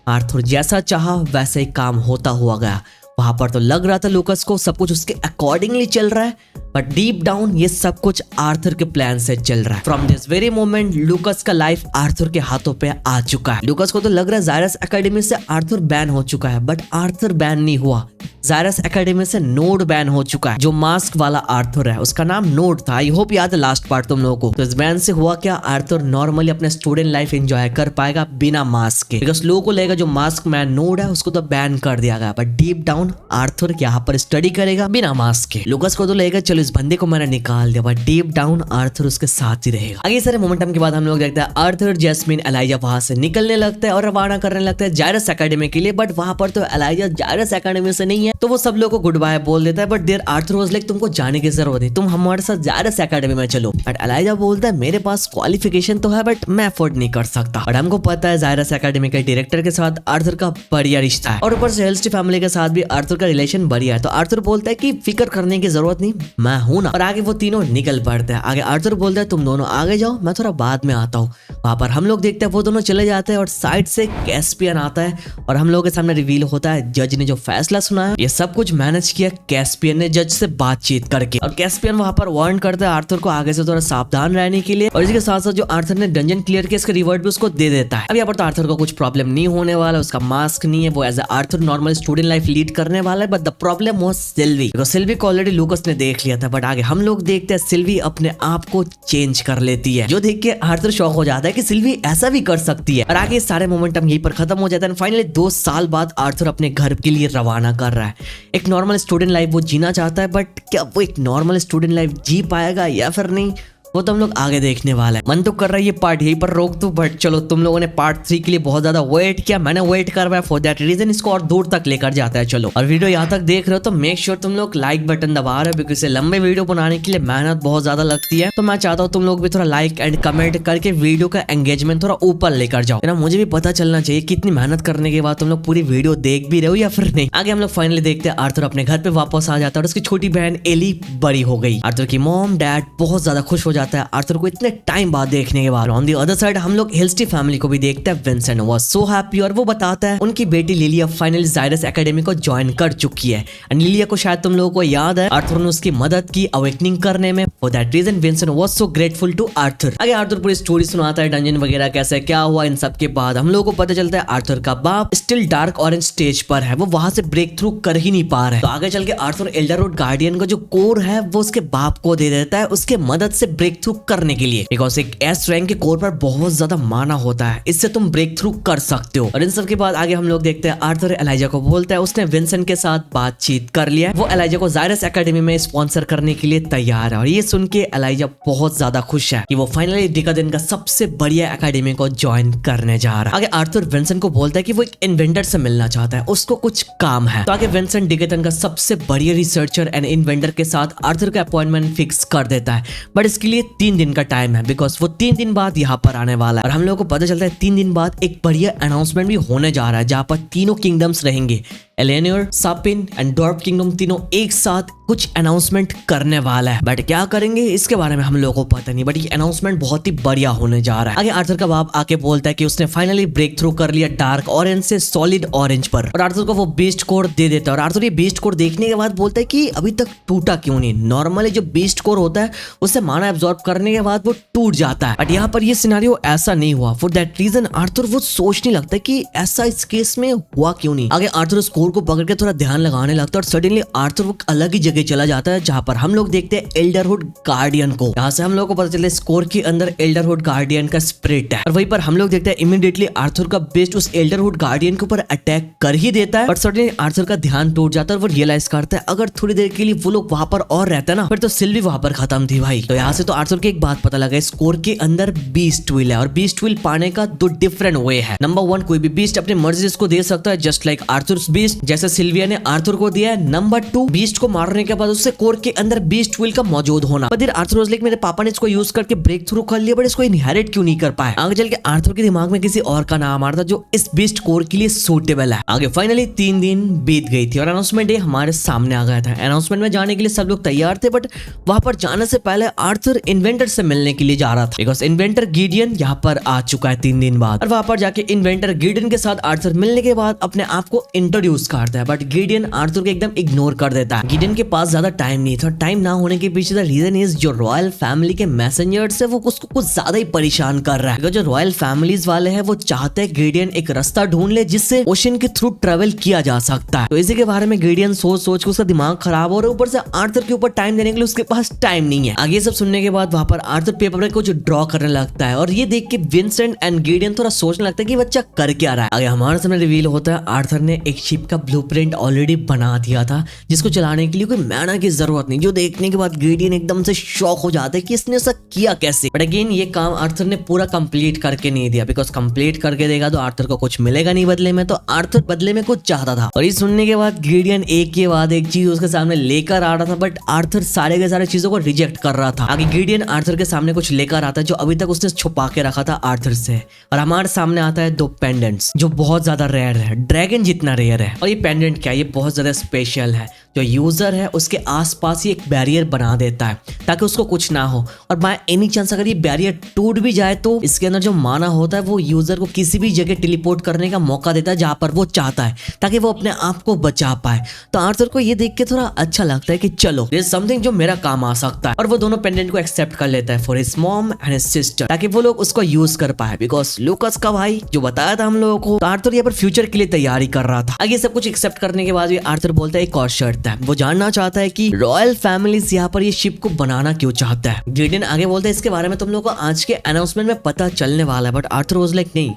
आर्थर जैसा चाहा वैसे ही काम होता हुआ गया। वहां पर तो लग रहा था लूकस को सब कुछ उसके अकॉर्डिंगली चल रहा है, बट डीप डाउन ये सब कुछ आर्थर के प्लान से चल रहा है। फ्रॉम दिस वेरी मोमेंट लूकस का लाइफ आर्थर के हाथों पे आ चुका है। लूकस को तो लग रहा है जायरस एकेडमी से आर्थर बैन हो चुका है, बट आर्थर बैन नहीं हुआ। जायरस एकेडमी से नोड बैन हो चुका है। जो मास्क वाला आर्थर है उसका नाम नोड था। आई होप याद है लास्ट पार्ट तुम लोगों को। तो इस बैन से हुआ क्या, आर्थर नॉर्मली अपने स्टूडेंट लाइफ एंजॉय कर पाएगा बिना मास्क के, बिकॉज लोगों को लगेगा जो मास्क मैन नोड है उसको तो बैन कर दिया गया। बट डीप डाउन आर्थर यहाँ पर स्टडी करेगा बिना मास्क के। लूकस को तो लगेगा चलो इस बंदे को मैंने निकाल दिया, बट डीप डाउन आर्थर उसके साथ ही रहेगा। आगे सारे मोमेंटम के बाद हम लोग देखते हैं आर्थर, जैस्मिन, एलाइजा वहां से निकलने लगता है और रवाना करने लगता है जायरस एकेडमी के लिए। बट वहां पर तो एलाइजा जायरस एकेडमी से नहीं है, तो वो सब लोग को गुड बाय बोल देता है। But there Arthur was like तुमको जाने की जरूरत नहीं, तुम हमारे साथ जायरस एकेडमी में चलो। बट एलाइजा बोलता है मेरे पास क्वालिफिकेशन तो है बट मैं अफोर्ड नहीं कर सकता। बट हमको पता है जायरस एकेडमी के डायरेक्टर के साथ आर्थर का बढ़िया रिश्ता है और ऊपर से हेल्स्टी फैमिली के साथ भी आर्थर का रिलेशन बढ़िया है। तो आर्थर बोलता है कि फिक्र करने की जरूरत नहीं, मैं हूं ना। और आगे वो तीनों निकल पड़ते हैं। आगे आर्थर बोलता है तुम दोनों आगे जाओ, मैं थोड़ा बाद में आता हूँ। वहां पर हम लोग देखते हैं वो दोनों चले जाते हैं और साइड से कैस्पियन आता है और हम लोगों के सामने रिवील होता है जज ने जो फैसला सुना है ये सब कुछ मैनेज किया कैस्पियन ने जज से बातचीत करके। और कैस्पियन वहां पर वार्न करता है आर्थर को आगे से थोड़ा सावधान रहने के लिए। और इसके साथ साथ जो आर्थर ने डंजन क्लियर किया इसका रिवॉर्ड भी उसको दे देता है। अब यहाँ पर तो आर्थर को कुछ प्रॉब्लम नहीं होने वाला, उसका मास्क नहीं है, वो as Arthur normal student life lead करने वाला है। But the problem was Sylvie, because Sylvie को ऑलरेडी लूकस ने देख लिया था। बट आगे हम लोग देखते हैं सिल्वी अपने आप को चेंज कर लेती है, जो देख के आर्थर शॉक हो जाता है कि सिल्वी ऐसा भी कर सकती है। और आगे सारे मोमेंटम यहीं पर खत्म हो जाता है। फाइनली 2 साल बाद आर्थर अपने घर के लिए रवाना कर रहा है। एक नॉर्मल स्टूडेंट लाइफ वो जीना चाहता है, बट क्या वो एक नॉर्मल स्टूडेंट लाइफ जी पाएगा या फिर नहीं, वो तो हम लोग आगे देखने वाला है। मन तो कर रहा है ये पार्ट यहीं पर रोक दूं, बट चलो तुम लोगों ने पार्ट 3 के लिए बहुत ज्यादा वेट किया, मैंने वेट करवाया, फॉर दैट रीजन इसको और दूर तक लेकर जाता है। चलो, और वीडियो यहाँ तक देख रहे हो तो मेक श्योर तुम लोग लाइक बटन दबा रहे हो, बिकॉज लंबे वीडियो बनाने के लिए मेहनत बहुत ज्यादा लगती है। तो मैं चाहता हूँ तुम लोग भी थोड़ा लाइक एंड कमेंट करके वीडियो का एंगेजमेंट थोड़ा ऊपर लेकर जाओ, ना मुझे भी पता चलना चाहिए कितनी मेहनत करने के बाद तुम लोग पूरी वीडियो देख भी रहे हो या फिर नहीं। आगे हम लोग फाइनली देखते हैं आर्थर अपने घर पे वापस आ जाता है और उसकी छोटी बहन एली बड़ी हो गई। आर्थर की मॉम डैड बहुत ज्यादा खुश हो जाता है आर्थर को इतने टाइम बाद देखने के बाद। ऑन दी अदर साइड हम लोग हिल्स्टी फैमिली को भी देखते हैं। विंसेंट वाज सो हैप्पी और वो बताता है उनकी बेटी लिलिया फाइनली जायरस एकेडमी को ज्वाइन कर चुकी है। एंड लिलिया को शायद तुम लोगों को याद है आर्थर ने उसकी मदद की अवेकनिंग करने में। For that reason Vincent was so grateful to Arthur. आगे आर्थर पूरी स्टोरी सुनाता है, डंजन वगैरह कैसे क्या हुआ। इन सब के बाद हम लोगों को पता चलता है आर्थर का बाप स्टिल डार्क ऑरेंज स्टेज पर है, वो वहां से ब्रेक थ्रू कर ही नहीं पा रहा है। तो आगे चल के आर्थर एल्डरवुड गार्डियन का जो कोर है वो उसके बाप को दे देता है उसके मदद से ब्रेक थ्रू करने के लिए, बिकॉज एक एस रैंक के कोर पर बहुत ज्यादा माना होता है, इससे तुम ब्रेक थ्रू कर सकते हो। और इन सब के बाद आगे हम लोग देखते हैं आर्थर एलाइजा को बोलता है उसने विंसेंट के साथ बातचीत कर लिया है, वो एलाइजा को जायरस एकेडमी में स्पॉन्सर करने के लिए तैयार है। और ये सुन के एलाइजा बहुत ज्यादा खुश है कि वो फाइनली डिकाडेन का सबसे बढ़िया एकेडमी को ज्वाइन करने जा रहा है। आगे आर्थर विंसेंट को बोलता है कि वो एक इन्वेंटर से मिलना चाहता है, उसको कुछ काम है। तो आगे विंसेंट डिकाडेन का सबसे बढ़िया रिसर्चर एंड इन्वेंटर के साथ आर्थर का अपॉइंटमेंट फिक्स कर देता है, बट इसके लिए 3 दिन का टाइम है, बिकॉज वो 3 दिन बाद यहाँ पर आने वाला है। और हम लोगों को पता चलता है 3 दिन बाद एक बढ़िया अनाउंसमेंट भी होने जा रहा है जहाँ पर तीनों किंगडम्स रहेंगे, एलेनोर, सापिन एंड डॉर्फ किंगडम, तीनों एक साथ कुछ अनाउंसमेंट करने वाला है। बट क्या करेंगे इसके बारे में हम लोगों को पता नहीं, बट ये अनाउंसमेंट बहुत ही बढ़िया होने जा रहा है। आगे आर्थर का बाप आके बोलता है कि उसने फाइनली ब्रेक थ्रू कर लिया डार्क ऑरेंज से सॉलिड ऑरेंज पर, और आर्थर को वो बीस्ट कोर दे देता है। और आर्थर ये बीस्ट कोर देखने के बाद बोलता है कि अभी तक टूटा क्यों नहीं। नॉर्मली जो बीस्ट कोर होता है उससे माना एब्जॉर्ब करने के बाद वो टूट जाता है, बट यहाँ पर ये सिनेरियो ऐसा नहीं हुआ। फॉर दैट रीजन आर्थर वो सोचने लगता है कि ऐसा इस केस में हुआ क्यों नहीं। आगे आर्थर उस कोर को पकड़ के थोड़ा ध्यान लगाने लगता है और सडनली आर्थर वो अलग ही जगह चला जाता है जहां पर हम लोग देखते हैं एल्डरहुड गार्डियन को। यहाँ से हम लोग को पता चलता है स्कोर के अंदर एल्डरहुड गार्डियन का स्पिरिट है, और वहीं पर हम लोग देखते हैं इमीडिएटली आर्थर का बेस्ट उस एल्डरहुड गार्डियन के ऊपर अटैक कर ही देता है। बट सडनली आर्थर का ध्यान टूट जाता है और वो रियलाइज करता है अगर थोड़ी देर के लिए वो लोग वहां पर और रहता ना, फिर तो सिल्वी वहां पर खत्म थी भाई। तो यहाँ से तो आर्थर की एक बात पता लगा, स्कोर के अंदर बीस्ट व्हील है, और बीस्ट व्हील पाने का 2 डिफरेंट वे है। नंबर 1, कोई भी बीस्ट अपनी मर्जी को दे सकता है, जस्ट लाइक आर्थर बीस्ट, जैसे सिल्विया ने आर्थर को दिया है। नंबर 2, बीस्ट को मारने के बाद उससे कोर के अंदर बीस्ट व्हील का मौजूद होना। पर आर्थर वाज लाइक मेरे पापा ने इसको यूज करके ब्रेक थ्रू कर लिया, बट इसको इनहेरिट क्यों नहीं कर पाए। आगे चल के आर्थर के दिमाग में किसी और का नाम आ रहा था जो इस बीस्ट कोर के लिए सूटेबल है। आगे फाइनली 3 दिन बीत गई थी और अनाउंसमेंट डे हमारे सामने आ गया था। अनाउंसमेंट में जाने के लिए सब लोग तैयार थे, बट वहां पर जाने से पहले आर्थर इन्वेंटर से मिलने के लिए जा रहा था, बिकॉज इन्वेंटर गिडियन यहाँ पर आ चुका है 3 दिन बाद। और वहां पर जाके इन्वेंटर गिडियन के साथ आर्थर मिलने के बाद अपने आप को इंट्रोड्यूस करता है, बट गिडियन आर्थर को एकदम इग्नोर कर देता है। गिडियन के पास ज्यादा टाइम नहीं था, टाइम ना होने के पीछे द रीजन इज जो रॉयल फैमिली के मैसेंजर्स है वो उसको कुछ ज्यादा ही परेशान कर रहा है। जो रॉयल फैमिलीज वाले हैं वो चाहते हैं गिडियन एक रास्ता ढूंढ ले जिससे ओशन के थ्रू ट्रेवल किया जा सकता है। तो इसी के बारे में गिडियन सोच सोच के उसका दिमाग खराब हो रहा है, ऊपर से आर्थर के ऊपर टाइम देने के लिए उसके पास टाइम नहीं है। आगे सब सुनने के बाद वहां पर आर्थर पेपर में कुछ ड्रॉ करने लगता है, और ये देख के विंसेंट एंड गिडियन थोड़ा सोचने लगता है कि बच्चा कर क्या रहा है। आगे हमारे सामने रिवील होता है आर्थर ने एक शिप का ब्लूप्रिंट ऑलरेडी बना दिया था जिसको चलाने के लिए कोई मैना की जरूरत नहीं, जो देखने के बाद गिडियन एकदम से शॉक हो जाता है कि इसने ऐसा किया कैसे। बट अगेन ये काम आर्थर ने पूरा कंप्लीट करके नहीं दिया, बिकॉज कंप्लीट करके देगा तो आर्थर को कुछ मिलेगा नहीं बदले में, तो आर्थर बदले में कुछ चाहता था। और ये सुनने के बाद गिडियन एक के बाद एक चीज उसके सामने लेकर आ रहा था, बट आर्थर सारे के सारे चीजों को रिजेक्ट कर रहा था। आगे गिडियन आर्थर के सामने कुछ लेकर आता है जो अभी तक उसने छुपा के रखा था आर्थर से, और हमारे सामने आता है 2 पेंडेंट्स जो बहुत ज्यादा रेयर है, ड्रैगन जितना रेयर है। और ये पेंडेंट क्या है, ये बहुत ज्यादा स्पेशल है। जो यूजर है उसके आसपास ही एक बैरियर बना देता है ताकि उसको कुछ ना हो, और बाय एनी चांस अगर ये बैरियर टूट भी जाए तो इसके अंदर जो माना होता है वो यूजर को किसी भी जगह टेलीपोर्ट करने का मौका देता है जहां पर वो चाहता है, ताकि वो अपने आप को बचा पाए। तो आर्थर को ये देख के थोड़ा अच्छा लगता है कि चलो ये समथिंग जो मेरा काम आ सकता है, और वो दोनों पेंडेंट को एक्सेप्ट कर लेता है for his mom and his sister, ताकि वो लोग उसको यूज कर पाए। बिकॉज लूकस का भाई जो बताया था हम लोगों को, तो आर्थर यहाँ पर फ्यूचर के लिए तैयारी कर रहा था। आगे सब कुछ एक्सेप्ट करने के बाद भी आर्थर बोलता है एक और शर्त है, वो जानना चाहता है कि रॉयल फैमिलीज यहाँ पर ये शिप को बनाना क्यों चाहता है। गिडियन आगे बोलता है इसके बारे में तुम लोगों को आज के अनाउंसमेंट में पता चलने वाला है, बट आर्थर वाज लाइक नहीं,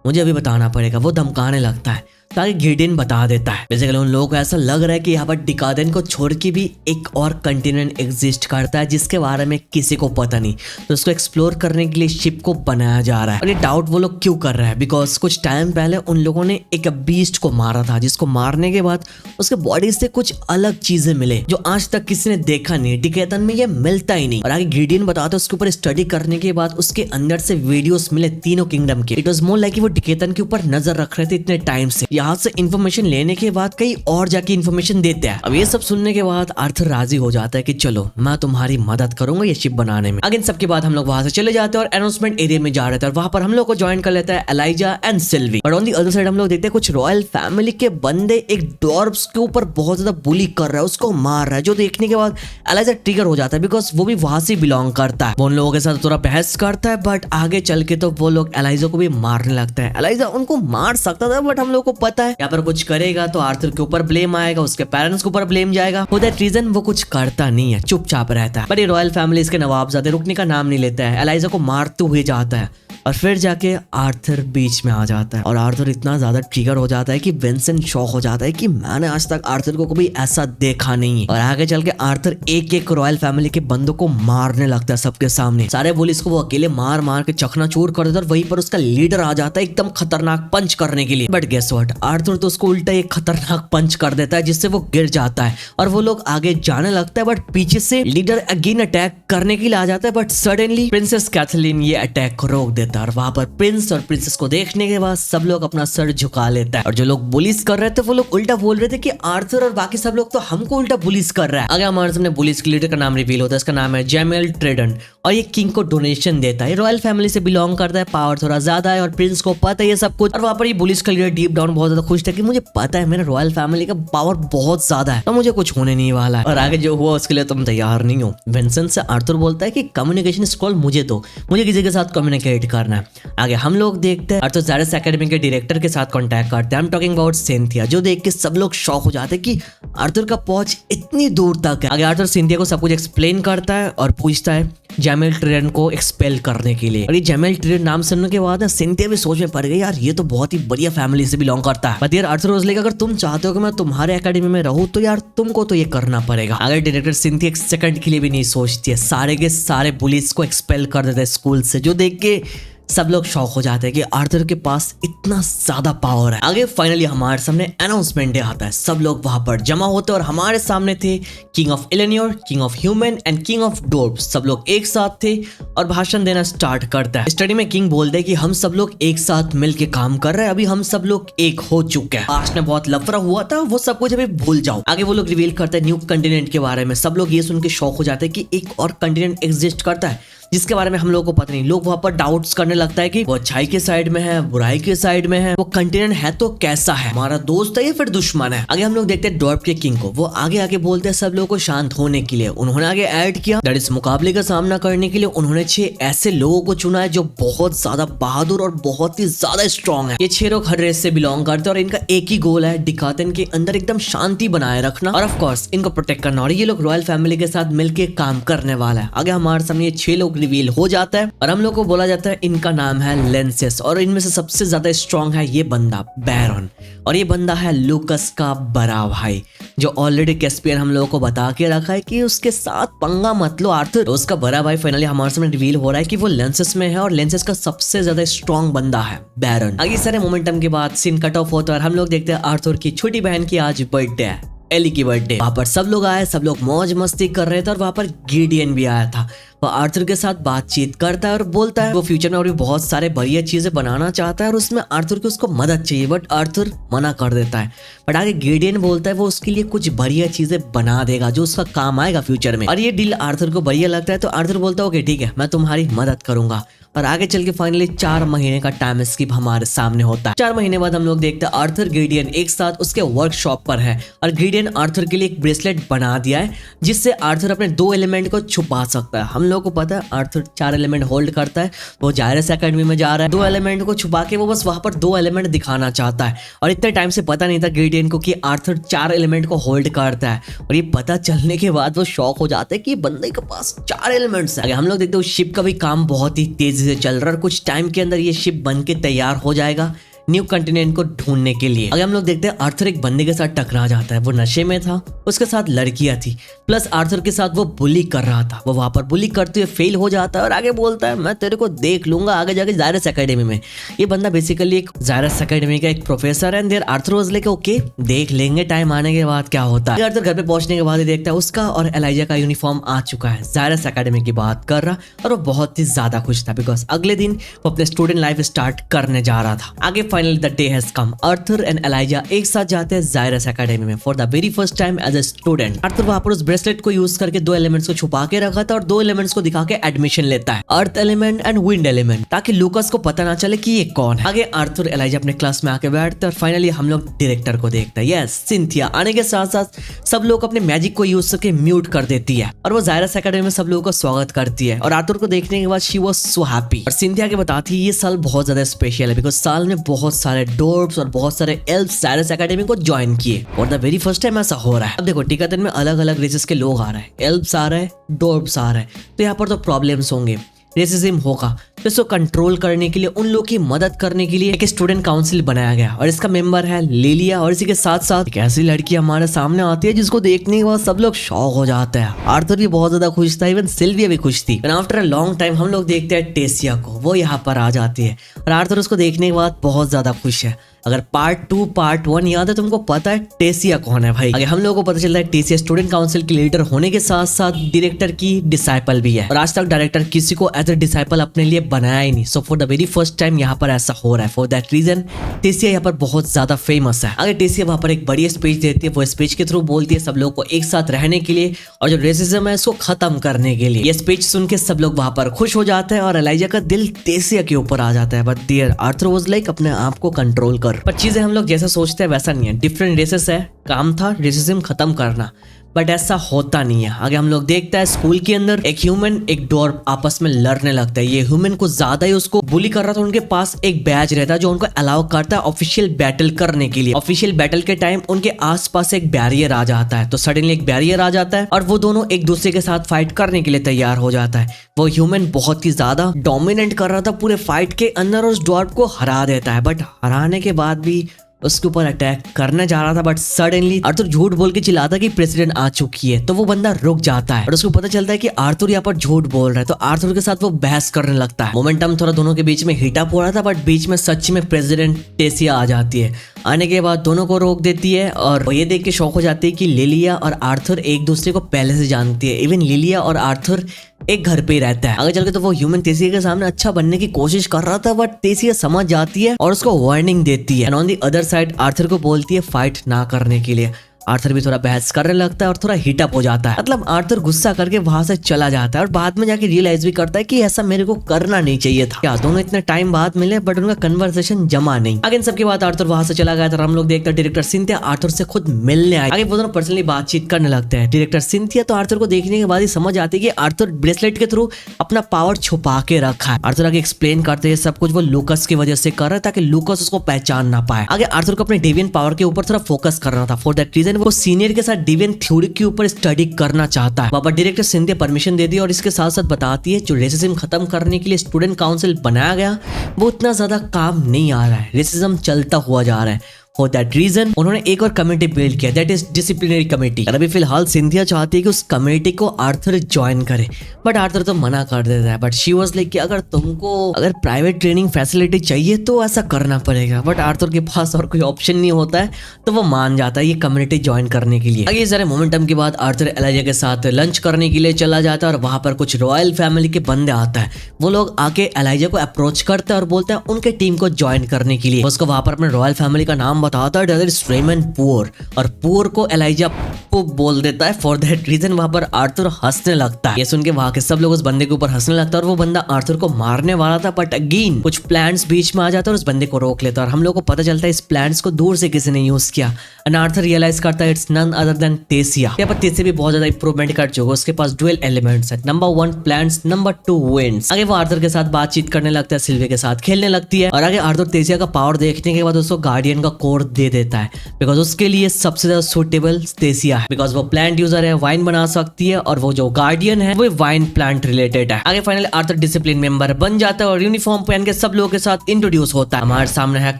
मुझे अभी बताना पड़ेगा। वो धमकाने लगता है, तो आगे गिडियन बता देता है। बेसिकली उन लोगों को ऐसा लग रहा है कि यहाँ पर डिकादेन को छोड़ के भी एक और कंटिनेंट एग्जिस्ट करता है जिसके बारे में किसी को पता नहीं, तो उसको एक्सप्लोर करने के लिए शिप को बनाया जा रहा है। और ये डाउट वो लोग क्यों कर रहे हैं, बिकॉज कुछ टाइम पहले उन लोगों ने एक बीस्ट को मारा था, जिसको मारने के बाद उसके बॉडी से कुछ अलग चीजें मिले जो आज तक किसी ने देखा नहीं। डिकेतन में ये मिलता ही नहीं। और आगे गिडियन बताता है उसके ऊपर स्टडी करने के बाद उसके अंदर से वीडियोस मिले तीनों किंगडम के। इट वाज मोर लाइक वो डिकेतन के ऊपर नजर रख रहे थे इतने टाइम से। यहाँ से इन्फॉर्मेशन लेने के बाद कहीं और जाके इन्फॉर्मेशन देते हैं। अब ये सब सुनने के बाद आर्थर राजी हो जाता है कि चलो मैं तुम्हारी मदद करूंगा ये शिप बनाने में। अगेन सबके बाद हम लोग वहां से चले जाते हैं और अनाउंसमेंट एरिया में जा रहे थे और वहां पर हम लोग को ज्वाइन कर लेता है Eliza and Sylvie. But on the other side हम लोग देखते हैं कुछ रॉयल फैमिली के बंदे एक डॉर्ब्स के ऊपर बहुत ज्यादा बुली कर रहा है, उसको मार रहा है, जो देखने के बाद एलाइजा ट्रिगर हो जाता है बिकॉज वो भी वहां से बिलोंग करता है। वो उन लोगों के साथ थोड़ा बहस करता है बट आगे चल के तो वो लोग एलाइजा को भी मारने लगता है। एलाइजा उनको मार सकता था बट हम लोग को पता है यहाँ पर कुछ करेगा तो आर्थर के ऊपर ब्लेम आएगा, उसके पेरेंट्स के ऊपर ब्लेम जाएगा। फॉर दैट रीजन वो कुछ करता नहीं है, चुपचाप रहता है। बट ये रॉयल फैमिली इसके नवाबजादे रुकने का नाम नहीं लेता है, एलाइजा को मारते हुए जाता है और फिर जाके आर्थर बीच में आ जाता है। और आर्थर इतना ज्यादा ट्रिगर हो जाता है कि विंसेंट शॉक हो जाता है कि मैंने आज तक आर्थर को कभी ऐसा देखा नहीं है। और आगे चल के आर्थर एक एक रॉयल फैमिली के बंदों को मारने लगता है सबके सामने। सारे पुलिस को वो अकेले मार मार के चकनाचूर कर देता है और वहीं पर उसका लीडर आ जाता है एकदम खतरनाक पंच करने के लिए। बट गेस व्हाट, आर्थर तो उसको उल्टा एक खतरनाक पंच कर देता है जिससे वो गिर जाता है और वो लोग आगे जाने लगता है। बट पीछे से लीडर अगेन अटैक करने के लिए आ जाता है बट सडनली प्रिंसेस कैथलीन ये अटैक को रोक देता है। और वहां पर प्रिंस और प्रिंसेस को देखने के बाद सब लोग अपना सर झुका लेता है। और जो लोग पुलिस कर रहे थे वो लोग उल्टा बोल रहे थे कि आर्थर और बाकी सब लोग तो हमको उल्टा पुलिस कर रहा है। आगे हमारे सामने पुलिस के लीडर का नाम रिवील होता है, इसका नाम है जैमियल ट्रेडन और ये किंग को डोनेशन देता है। रॉयल फैमिली से बिलोंग करता है, पावर थोड़ा ज्यादा है और प्रिंस को पता है ये सब कुछ। और वहां पर ये पुलिस का लीडर डीप डाउन बहुत ज्यादा खुश था कि मुझे पता है मेरे रॉयल फैमिली का पावर बहुत ज्यादा है तो मुझे कुछ होने नहीं वाला है। और आगे जो हुआ उसके लिए तुम तैयार नहीं हो। विंसेंट से आर्थर बोलता है कि कम्युनिकेशन स्क्रॉल मुझे दो, मुझे किसी के साथ कम्युनिकेट करना है। आगे हम लोग देखते हैं आर्थर ज़ायरस एकेडमी के डायरेक्टर के साथ कांटेक्ट करते हैं। आई एम टॉकिंग अबाउट सिंथिया, जो देख के सब लोग शॉक हो जाते हैं कि आर्थर का पहुंच इतनी दूर तक है। आगे आर्थर सिंथिया को सब कुछ एक्सप्लेन करता है और पूछता है जैमियल ट्रेडन को एक्सपेल करने के लिए। और ये जैमियल ट्रेडन नाम सुनने के बाद सिंथिया भी सोच में पड़ गई, यार ये तो बहुत ही बढ़िया फैमिली से बिलोंग करता है। बट यार आर्थर रोजले अगर तुम चाहते हो कि मैं तुम्हारे एकेडमी में रहूं तो यार तुमको तो ये करना पड़ेगा। अगर डायरेक्टर सिंथिया एक सेकंड के लिए भी नहीं सोचती है, सारे के सारे पुलिस को एक्सपेल कर देता है स्कूल से, जो देख के सब लोग शॉक हो जाते हैं कि आर्थर के पास इतना ज्यादा पावर है। आगे फाइनली हमारे सामने अनाउंसमेंट डे आता है, सब लोग वहां पर जमा होते हैं और हमारे सामने थे king of Elenoir, king of human and king of dwarves. सब लोग एक साथ थे और भाषण देना स्टार्ट करता है। स्टडी में किंग बोलते हैं कि हम सब लोग एक साथ मिलके काम कर रहे हैं, अभी हम सब लोग एक हो चुके हैं। पास्ट में बहुत लफड़ा हुआ था, वो सब कुछ अभी भूल जाओ। आगे वो लोग रिवील करते हैं न्यू कंटिनेंट के बारे में। सब लोग ये सुन के शॉक हो जाते हैं कि एक और कंटिनेंट एग्जिस्ट करता है जिसके बारे में हम लोगों को पता नहीं। लोग वहां पर डाउट्स करने लगता है कि वो अच्छाई के साइड में है, बुराई के साइड में है, वो कंटिनेंट है तो कैसा है, हमारा दोस्त है या फिर दुश्मन है। आगे हम लोग देखते हैं डॉर्ब के किंग को, वो आगे आगे बोलते हैं सब लोगों को शांत होने के लिए। उन्होंने आगे ऐड किया दैट इस मुकाबले का सामना करने के लिए उन्होंने 6 ऐसे लोगों को चुना है जो बहुत ज्यादा बहादुर और बहुत ही ज्यादा स्ट्रॉन्ग है। ये 6 लोग हर रेस से बिलोंग करते हैं और इनका एक ही गोल है डिकातेन के अंदर एकदम शांति बनाए रखना और ऑफ कोर्स इनको प्रोटेक्ट करना। और ये लोग रॉयल फैमिली के साथ मिलकर काम करने वाला है। आगे हमारे सामने ये 6 लोग रिवील हो जाता है और हम लोग को बोला जाता है इनका नाम है लेंसेस और इनमें से सबसे ज्यादा स्ट्रॉन्ग है ये बंदा बैरन। और ये बंदा है लूकस का बड़ा भाई, जो ऑलरेडी कैस्पियन हम लोगों को बता के रखा है कि उसके साथ पंगा मत लो आर्थर। उसका बड़ा भाई फाइनली हमारे सामने रिवील हो रहा है कि वो लेंसेस में है और लेंसेस का सबसे ज्यादा स्ट्रॉन्ग बंदा है बैरन। आगे सारे मोमेंटम के बाद सीन कट ऑफ होता है और हम लोग देखते हैं आर्थर की छोटी बहन की आज बर्थडे है, एली की बर्थडे। वहां पर सब लोग आए, सब लोग मौज मस्ती कर रहे थे और वहां पर गिडियन भी आया था। वो आर्थर के साथ बातचीत करता है और बोलता है वो फ्यूचर में और भी बहुत सारे बढ़िया चीजें बनाना चाहता है और उसमें आर्थर को उसको मदद चाहिए बट आर्थर मना कर देता है। बट आगे गिडियन बोलता है वो उसके लिए कुछ बढ़िया चीजें बना देगा जो उसका काम आएगा फ्यूचर में। और ये डील आर्थर को बढ़िया लगता है तो आर्थर बोलता है ओके ठीक है मैं तुम्हारी मदद करूंगा। और आगे चल के फाइनली 4 महीने का टाइम स्किप हमारे सामने होता है। 4 महीने बाद हम लोग देखते हैं आर्थर गिडियन एक साथ उसके वर्कशॉप पर है और गिडियन आर्थर के लिए एक ब्रेसलेट बना दिया है जिससे आर्थर अपने 2 एलिमेंट को छुपा सकता है। हम लोग को पता है आर्थर 4 एलिमेंट होल्ड करता है, वो ज़ायरस एकेडमी में जा रहा है 2 एलिमेंट को छुपा के वो बस वहां पर 2 एलिमेंट दिखाना चाहता है। और इतने टाइम से पता नहीं था गिडियन को कि आर्थर 4 एलिमेंट को होल्ड करता है और ये पता चलने के बाद वो शॉक हो जाते हैं कि बंदे के पास 4 एलिमेंट्स है। हम लोग देखते हैं शिप का भी काम बहुत ही तेजी से चल रहा है और कुछ टाइम के अंदर ये शिप बन के तैयार हो जाएगा। न्यू कंटिनेंट को ढूंढने के लिए। अगर हम लोग देखते हैं आर्थर एक बंदे के साथ टकरा जाता है, वो नशे में था, उसके साथ लड़कियां थी, प्लस आर्थर के साथ वो बुली कर रहा था। वो वहां पर बुली करते हुए फेल हो जाता है और आगे बोलता है मैं तेरे को देख लूंगा आगे जाके जायरस एकेडमी में। ये बंदा बेसिकली एक जायरस एकेडमी का एक प्रोफेसर है and there Arthur was like okay देख लेंगे टाइम आने के बाद क्या होता है। आर्थर घर पे पहुंचने के बाद ही देखता है उसका और एलाइजा का यूनिफॉर्म आ चुका है। जायरस एकेडमी की बात कर रहा और वो बहुत ही ज्यादा खुश था बिकॉज अगले दिन वो अपने स्टूडेंट लाइफ स्टार्ट करने जा रहा था। आगे finally the day has come. Arthur and Eliza एक साथ जाते हैं जायरस एकेडमी में for the very first time as a student. Arthur वहां पर उस ब्रेसलेट को यूज करके 2 एलिमेंट्स को छुपा के रखा था और 2 एलिमेंट्स को दिखा के एडमिशन लेता है, earth element and wind element, ताकि लूकास को पता ना चले कि ये कौन है। आगे आर्थर एलाइजा अपने क्लास में आके बैठते हैं और फाइनली हम लोग डायरेक्टर को देखते हैं। यस, सिंथिया आने के साथ साथ सब लोग अपने मैजिक को यूज करके म्यूट कर देती है और वो जायरस एकेडमी में सब लोगों का स्वागत करती है और आर्थर को देखने के बाद शी वाज सो हैप्पी। और सिंथिया के बताती है ये साल बहुत ज्यादा स्पेशल है बिकॉज साल में बहुत सारे डोर्ब्स और बहुत सारे एल्फ्स जायरस एकेडमी को ज्वाइन किए और द वेरी फर्स्ट टाइम ऐसा हो रहा है। अब देखो टिकातन में अलग अलग रेसेस के लोग आ रहे हैं, एल्फ्स आ रहे हैं, डोर्ब्स आ रहे हैं, तो यहाँ पर तो प्रॉब्लम्स होंगे, रेसिज्म होगा। तो इसको कंट्रोल करने के लिए, उन लोगों की मदद करने के लिए एक स्टूडेंट काउंसिल बनाया गया और इसका मेंबर है लिलिया। और इसी के साथ साथ एक ऐसी लड़की हमारे सामने आती है जिसको देखने के बाद सब लोग शॉक हो जाते हैं। आर्थर भी बहुत ज्यादा खुश था, इवन सिल्विया भी खुश थी। आफ्टर अ लॉन्ग टाइम हम लोग देखते हैं टेसिया को, वो यहाँ पर आ जाती है और आर्थर उसको देखने के बाद बहुत ज्यादा खुश है। अगर पार्ट 2 पार्ट 1 याद है तुमको पता है टेसिया कौन है भाई। अगर हम लोगों को पता चलता है टेसिया स्टूडेंट काउंसिल की लीडर होने के साथ साथ डायरेक्टर की डिसाइपल भी है और आज तक डायरेक्टर किसी को एज अ डिसाइपल अपने लिए बनाया ही नहीं। So for the very first time यहाँ पर ऐसा हो रहा है। फॉर दैट रीजन टेसिया यहाँ पर बहुत ज्यादा फेमस है। अगर टेसिया वहां पर एक बड़ी स्पीच देती है, वो स्पीच के थ्रू बोलती है सब लोग को एक साथ रहने के लिए और जो रेसिज्म है इसको खत्म करने के लिए। ये स्पीच सुन के सब लोग वहां पर खुश हो जाते हैं और एलाइजा का दिल टेसिया के ऊपर आ जाता है। But there Arthur was like अपने आप को कंट्रोल कर। पर चीजें हम लोग जैसा सोचते हैं वैसा नहीं है, डिफरेंट रेसेस है, काम था रेसिज्म खत्म करना, बट ऐसा होता नहीं है। आगे हम लोग देखते हैं स्कूल के अंदर एक ह्यूमन एक डॉर्फ आपस में लड़ने लगता है। ये ह्यूमन को ज्यादा ही उसको बुली कर रहा था। उनके पास एक बैज रहता है जो उनको अलाउ करता है ऑफिशियल बैटल करने के लिए। ऑफिशियल बैटल के टाइम उनके आसपास एक बैरियर आ जाता है, तो सडनली एक बैरियर आ जाता है और वो दोनों एक दूसरे के साथ फाइट करने के लिए तैयार हो जाता है। वो ह्यूमन बहुत ही ज्यादा डोमिनेट कर रहा था पूरे फाइट के अंदर और उस डॉर्फ को हरा देता है, बट हराने के बाद भी उसके ऊपर अटैक करने जा रहा था। बट सडनली आर्थर झूठ बोल के चिल्लाता कि प्रेसिडेंट आ चुकी है, तो वो बंदा रुक जाता है और उसको पता चलता है कि आर्थर यहाँ पर झूठ बोल रहा है, तो आर्थर के साथ वो बहस करने लगता है। मोमेंटम थोड़ा दोनों के बीच में हीट अप हो रहा था, बट बीच में सच में प्रेसिडेंट टेसिया आ जाती है। आने के बाद दोनों को रोक देती है और वो ये देख के शौक हो जाती है कि लिलिया और आर्थर एक दूसरे को पहले से जानती है। इवन लिलिया और आर्थर एक घर पे ही रहता है। आगे चल के तो वो ह्यूमन तेसिया के सामने अच्छा बनने की कोशिश कर रहा था, बट तेसिया समझ जाती है और उसको वार्निंग देती है and on the other side Arthur को बोलती है फाइट ना करने के लिए। आर्थर भी थोड़ा बहस करने लगता है और थोड़ा हीट अप हो जाता है। मतलब आर्थर गुस्सा करके वहां से चला जाता है और बाद में जाके रियलाइज भी करता है कि ऐसा मेरे को करना नहीं चाहिए था। क्या दोनों इतने टाइम बाद मिले बट उनका कन्वर्सेशन जमा नहीं। आगे इन सबके बाद आर्थर वहां से चला गया था। हम लोग देखते हैं डायरेक्टर सिंथिया आर्थर से खुद मिलने आए। आगे वो दोनों पर्सनली बातचीत करने लगते हैं। डायरेक्टर सिंथिया तो आर्थर को देखने के बाद ही समझ आती है कि आर्थर ब्रेसलेट के थ्रू अपना पावर छुपा के रखा है। आर्थर आगे एक्सप्लेन करते हैं सब कुछ वो लूकास की वजह से कर रहा है ताकि लूकास उसको पहचान ना पाए। आगे आर्थर को अपने डेवियन पावर के ऊपर थोड़ा फोकस करना था। फॉर दैट रीजन वो सीनियर के डेवियन थ्योरी के ऊपर स्टडी करना चाहता है। बाबा डायरेक्टर सिंथिया परमिशन दे दी और इसके साथ साथ बताती है जो रेसिज्म खत्म करने के लिए स्टूडेंट काउंसिल बनाया गया वो उतना ज्यादा काम नहीं आ रहा है, रेसिज्म चलता हुआ जा रहा है। फॉर दैट रीजन उन्होंने एक और कमेटी बिल्ड किया, दैट इज डिसिप्लिनरी कमेटी। अभी फिलहाल सिंथिया चाहती है कि उस कमेटी को आर्थर ज्वाइन करे, बट आर्थर तो मना कर देता है। बट शी वाज लाइक कि अगर तुमको प्राइवेट ट्रेनिंग फैसिलिटी चाहिए तो ऐसा करना पड़ेगा, बट आर्थर के पास और कोई ऑप्शन नहीं होता है, तो वो मान जाता है ये कम्युनिटी ज्वाइन करने के लिए। आगे सारे मोमेंटम के बाद आर्थर एलाइजा के साथ लंच करने के लिए चला जाता है और वहां पर कुछ रॉयल फैमिली के बंदे आता है। वो लोग आके एलाइजा को अप्रोच करते हैं और बोलते हैं उनके टीम को ज्वाइन करने के लिए। उसको वहां पर अपने रॉयल फैमिली का नाम बताता है, दैट इज रेमन पुअर, और पुअर को एलाइजा पुप बोल देता है। फॉर दैट रीजन वहां पर आर्थर हंसने लगता है। ये सुन के वहां के सब लोग उस बंदे के ऊपर हंसने लगता है और वो बंदा आर्थर को मारने वाला था, बट अगेन कुछ प्लान्स बीच में आ जाता है और उस बंदे को रोक लेता है और हम लोग को पता चलता है इस प्लान्स को दूर से किसी ने यूज किया एंड आर्थर रियलाइज करता है इट्स नन अदर देन टेसिया। यहाँ पर टेसिया भी बहुत ज्यादा इंप्रूवमेंट कर चुका है, उसके पास डुअल एलिमेंट्स है, नंबर 1 प्लान्स, नंबर 2 विंड्स। आगे वो आर्थर के साथ बातचीत करने लगता है, सिल्विया के साथ खेलने लगती है और आगे आर्थर टेसिया का पावर देखने के बाद उसको गार्डियन का कोड स्कोर दे देता है बिकॉज उसके लिए सबसे ज्यादा सुटेबल स्टेसिया है बिकॉज वो प्लांट यूजर है, वाइन बना सकती है और वो जो गार्डियन है वो वाइन प्लांट रिलेटेड है। आगे फाइनली आर्थर डिसिप्लिन मेंबर बन जाता है और यूनिफॉर्म पहन के सब लोगों के साथ इंट्रोड्यूस होता है। हमारे सामने है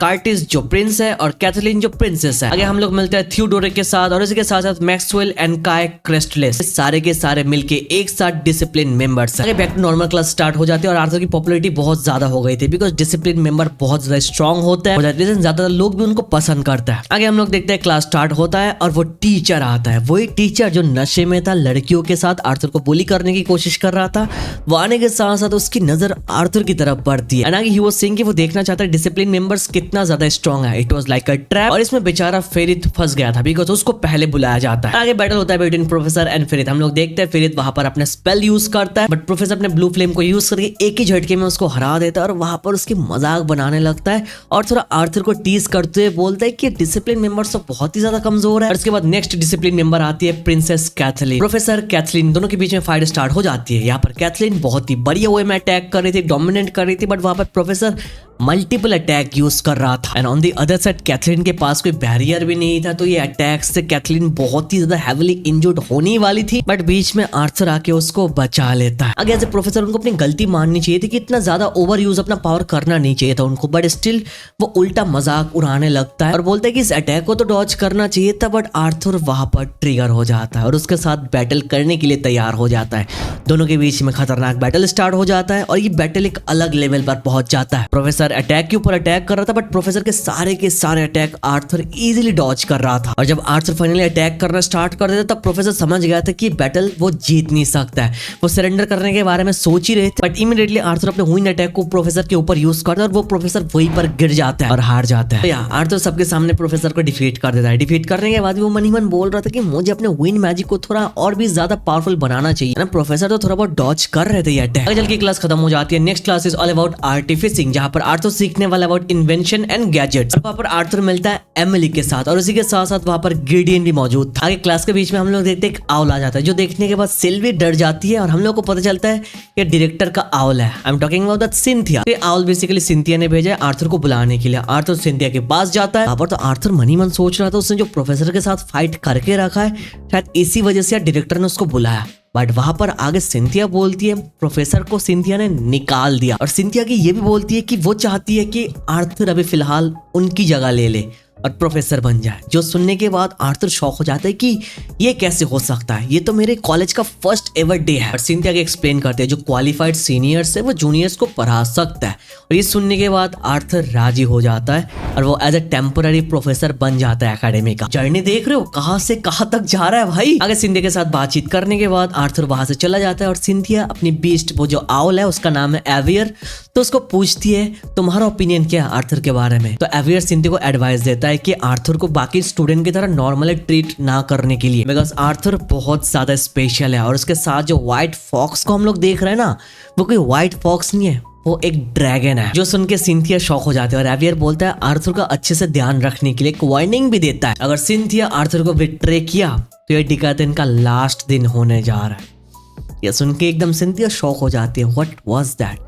कार्टिस जो प्रिंस है और कैथलीन जो प्रिंसेस है। आगे हम लोग मिलते हैं थियोडोरिक के साथ और इसके साथ साथ मैक्सवेल एंड काय क्रेस्टलेस, सारे के सारे मिलके एक साथ डिसिप्लिन मेंबर्स है। Back to normal class start हो जाती है और आर्थर की पॉपुलैरिटी बहुत ज्यादा हो गई थी बिकॉज डिसिप्लिन मेंबर बहुत ज्यादा स्ट्रॉन्ग होता है, ज्यादातर लोग भी उनको पसंद करता है। आगे हम लोग देखते हैं क्लास स्टार्ट होता है और वो टीचर आता है, वही टीचर जो नशे में था, लड़कियों के साथ आर्थर को बुली करने की कोशिश कर रहा था। वो आने के साथ साथ उसकी नजर आर्थर की तरफ पड़ती है। आगे ही वो सिंह कि वो देखना चाहता है डिसिप्लिन मेंबर्स कितना ज्यादा स्ट्रॉन्ग है। It was like a trap और इसमें बेचारा फेरित फंस गया था बिकॉज उसको पहले बुलाया जाता है। आगे बैटल होता है बिटवीन प्रोफेसर एंड फेरित। हम लोग देखते हैं फेरित वहां पर अपने स्पेल यूज करता है बट प्रोफेसर अपने ब्लू फ्लेम को यूज करके एक ही झटके में उसको हरा देता है और वहां पर उसकी मजाक बनाने लगता है और थोड़ा आर्थर को टीज करते हुए बोलता है कि डिसिप्लिन मेंबर्स तो बहुत ही ज्यादा कमजोर है। और उसके बाद नेक्स्ट डिसिप्लिन मेंबर आती है प्रिंसेस कैथलीन। प्रोफेसर कैथलीन दोनों के बीच में फाइट स्टार्ट हो जाती है। यहाँ पर कैथलीन बहुत ही बढ़िया वे में अटैक कर रही थी, डोमिनेट कर रही थी बट वहां पर प्रोफेसर मल्टीपल अटैक यूज कर रहा था and on the other side Kathleen के पास कोई बैरियर भी नहीं था तो ये अटैक से कैथलीन बहुत ही ज्यादा हेविली इंजर्ड होने वाली थी बट बीच में आर्थर आके उसको बचा लेता है। आगे एज ए प्रोफेसर उनको अपनी गलती माननी चाहिए थी कि इतना ज्यादा ओवर यूज अपना पावर करना नहीं चाहिए था उनको बट स्टिल वो उल्टा मजाक उड़ाने लगता है और बोलता है कि इस अटैक को तो डॉज करना चाहिए था बट आर्थर वहां पर ट्रिगर हो जाता है और उसके साथ बैटल करने के लिए तैयार हो जाता है। दोनों के बीच में खतरनाक बैटल स्टार्ट हो जाता है और ये बैटल एक अलग लेवल पर पहुंच जाता है। प्रोफेसर अटैक के ऊपर अटैक कर रहा था बट प्रोफेसर के सारे अटैक आर्थर इजीली डॉज कर रहा था और जब आर्थर फाइनली अटैक करना स्टार्ट कर देता तब प्रोफेसर समझ गया था कि बैटल वो जीत नहीं सकता है। वो सरेंडर करने के बारे में सोच ही रहे थे बट इमीडिएटली आर्थर अपने विंड अटैक को प्रोफेसर के ऊपर यूज करता है और वो प्रोफेसर वहीं पर गिर जाता है और हार जाता है। आर्थर सबके सामने प्रोफेसर को डिफीट कर देता है। डिफीट करने के बाद वो मन ही मन बोल रहा था कि मुझे अपने विंड मैजिक को थोड़ा और भी ज्यादा पावरफुल बनाना चाहिए ना। प्रोफेसर तो थोड़ा बहुत डॉज कर रहे थे ये अटैक। आगे चल के क्लास खत्म हो जाती है। Next class is all about artificing जहां पर आर्थर सीखने वाला अबाउट इन्वेंशन एंड गैजेट्स। वहां पर आर्थर मिलता है एमिली के साथ और उसी के साथ साथ वहां पर गिडियन भी मौजूद था। आगे क्लास के बीच में हम लोग देखते हैं एक आउल आ जाता है जो देखने के बाद सिल्वी डर जाती है और हम लोग को पता चलता है कि डायरेक्टर का आउल है। आई am talking about that Cynthia. ये आउल बेसिकली सिंथिया ने भेजा है आर्थर को बुलाने के लिए। आर्थर सिंथिया के पास जाता है। वहां पर तो आर्थर मन ही मन सोच रहा था उसने जो प्रोफेसर के साथ फाइट करके रखा है शायद इसी वजह से डायरेक्टर ने उसको बुलाया बट वहां पर आगे सिंथिया बोलती है प्रोफेसर को सिंथिया ने निकाल दिया और सिंथिया की ये भी बोलती है कि वो चाहती है कि आर्थर अभी फिलहाल उनकी जगह ले ले और प्रोफेसर बन जाए। जो सुनने के बाद आर्थर शॉक हो जाता है कि ये कैसे हो सकता है, ये तो मेरे कॉलेज का फर्स्ट एवर डे है। और सिंथिया के एक्सप्लेन करते हैं जो क्वालिफाइड सीनियर्स है वो जूनियर्स को पढ़ा सकता है और ये सुनने के बाद आर्थर राजी हो जाता है और वो एज ए टेम्पररी प्रोफेसर बन जाता है एकेडमी का। जर्नी देख रहे हो कहां से कहां तक जा रहा है भाई। आगे सिंथिया के साथ बातचीत करने के बाद आर्थर वहां से चला जाता है और सिंथिया अपनी बीस्ट वो जो आउल है उसका नाम है एवियर तो उसको पूछती है तुम्हारा ओपिनियन क्या है आर्थर के बारे में। तो एवियर सिंथिया को एडवाइस देता है कि आर्थर को बाकी स्टूडेंट की तरह नॉर्मली ट्रीट ना करने के लिए बिकॉज आर्थर बहुत ज्यादा स्पेशल है और उसके साथ जो व्हाइट फॉक्स को हम लोग देख रहे हैं ना वो कोई व्हाइट फॉक्स नहीं है, वो एक ड्रैगन है। जो सुन के सिंथिया शॉक हो जाती है और एवियर बोलता है आर्थर का अच्छे से ध्यान रखने के लिए एक वार्निंग भी देता है अगर सिंथिया आर्थर को बिट्रे किया तो ये डिकादिन का लास्ट दिन होने जा रहा है। ये सुन के एकदम सिंथिया शॉक हो जाती है। व्हाट वाज दैट,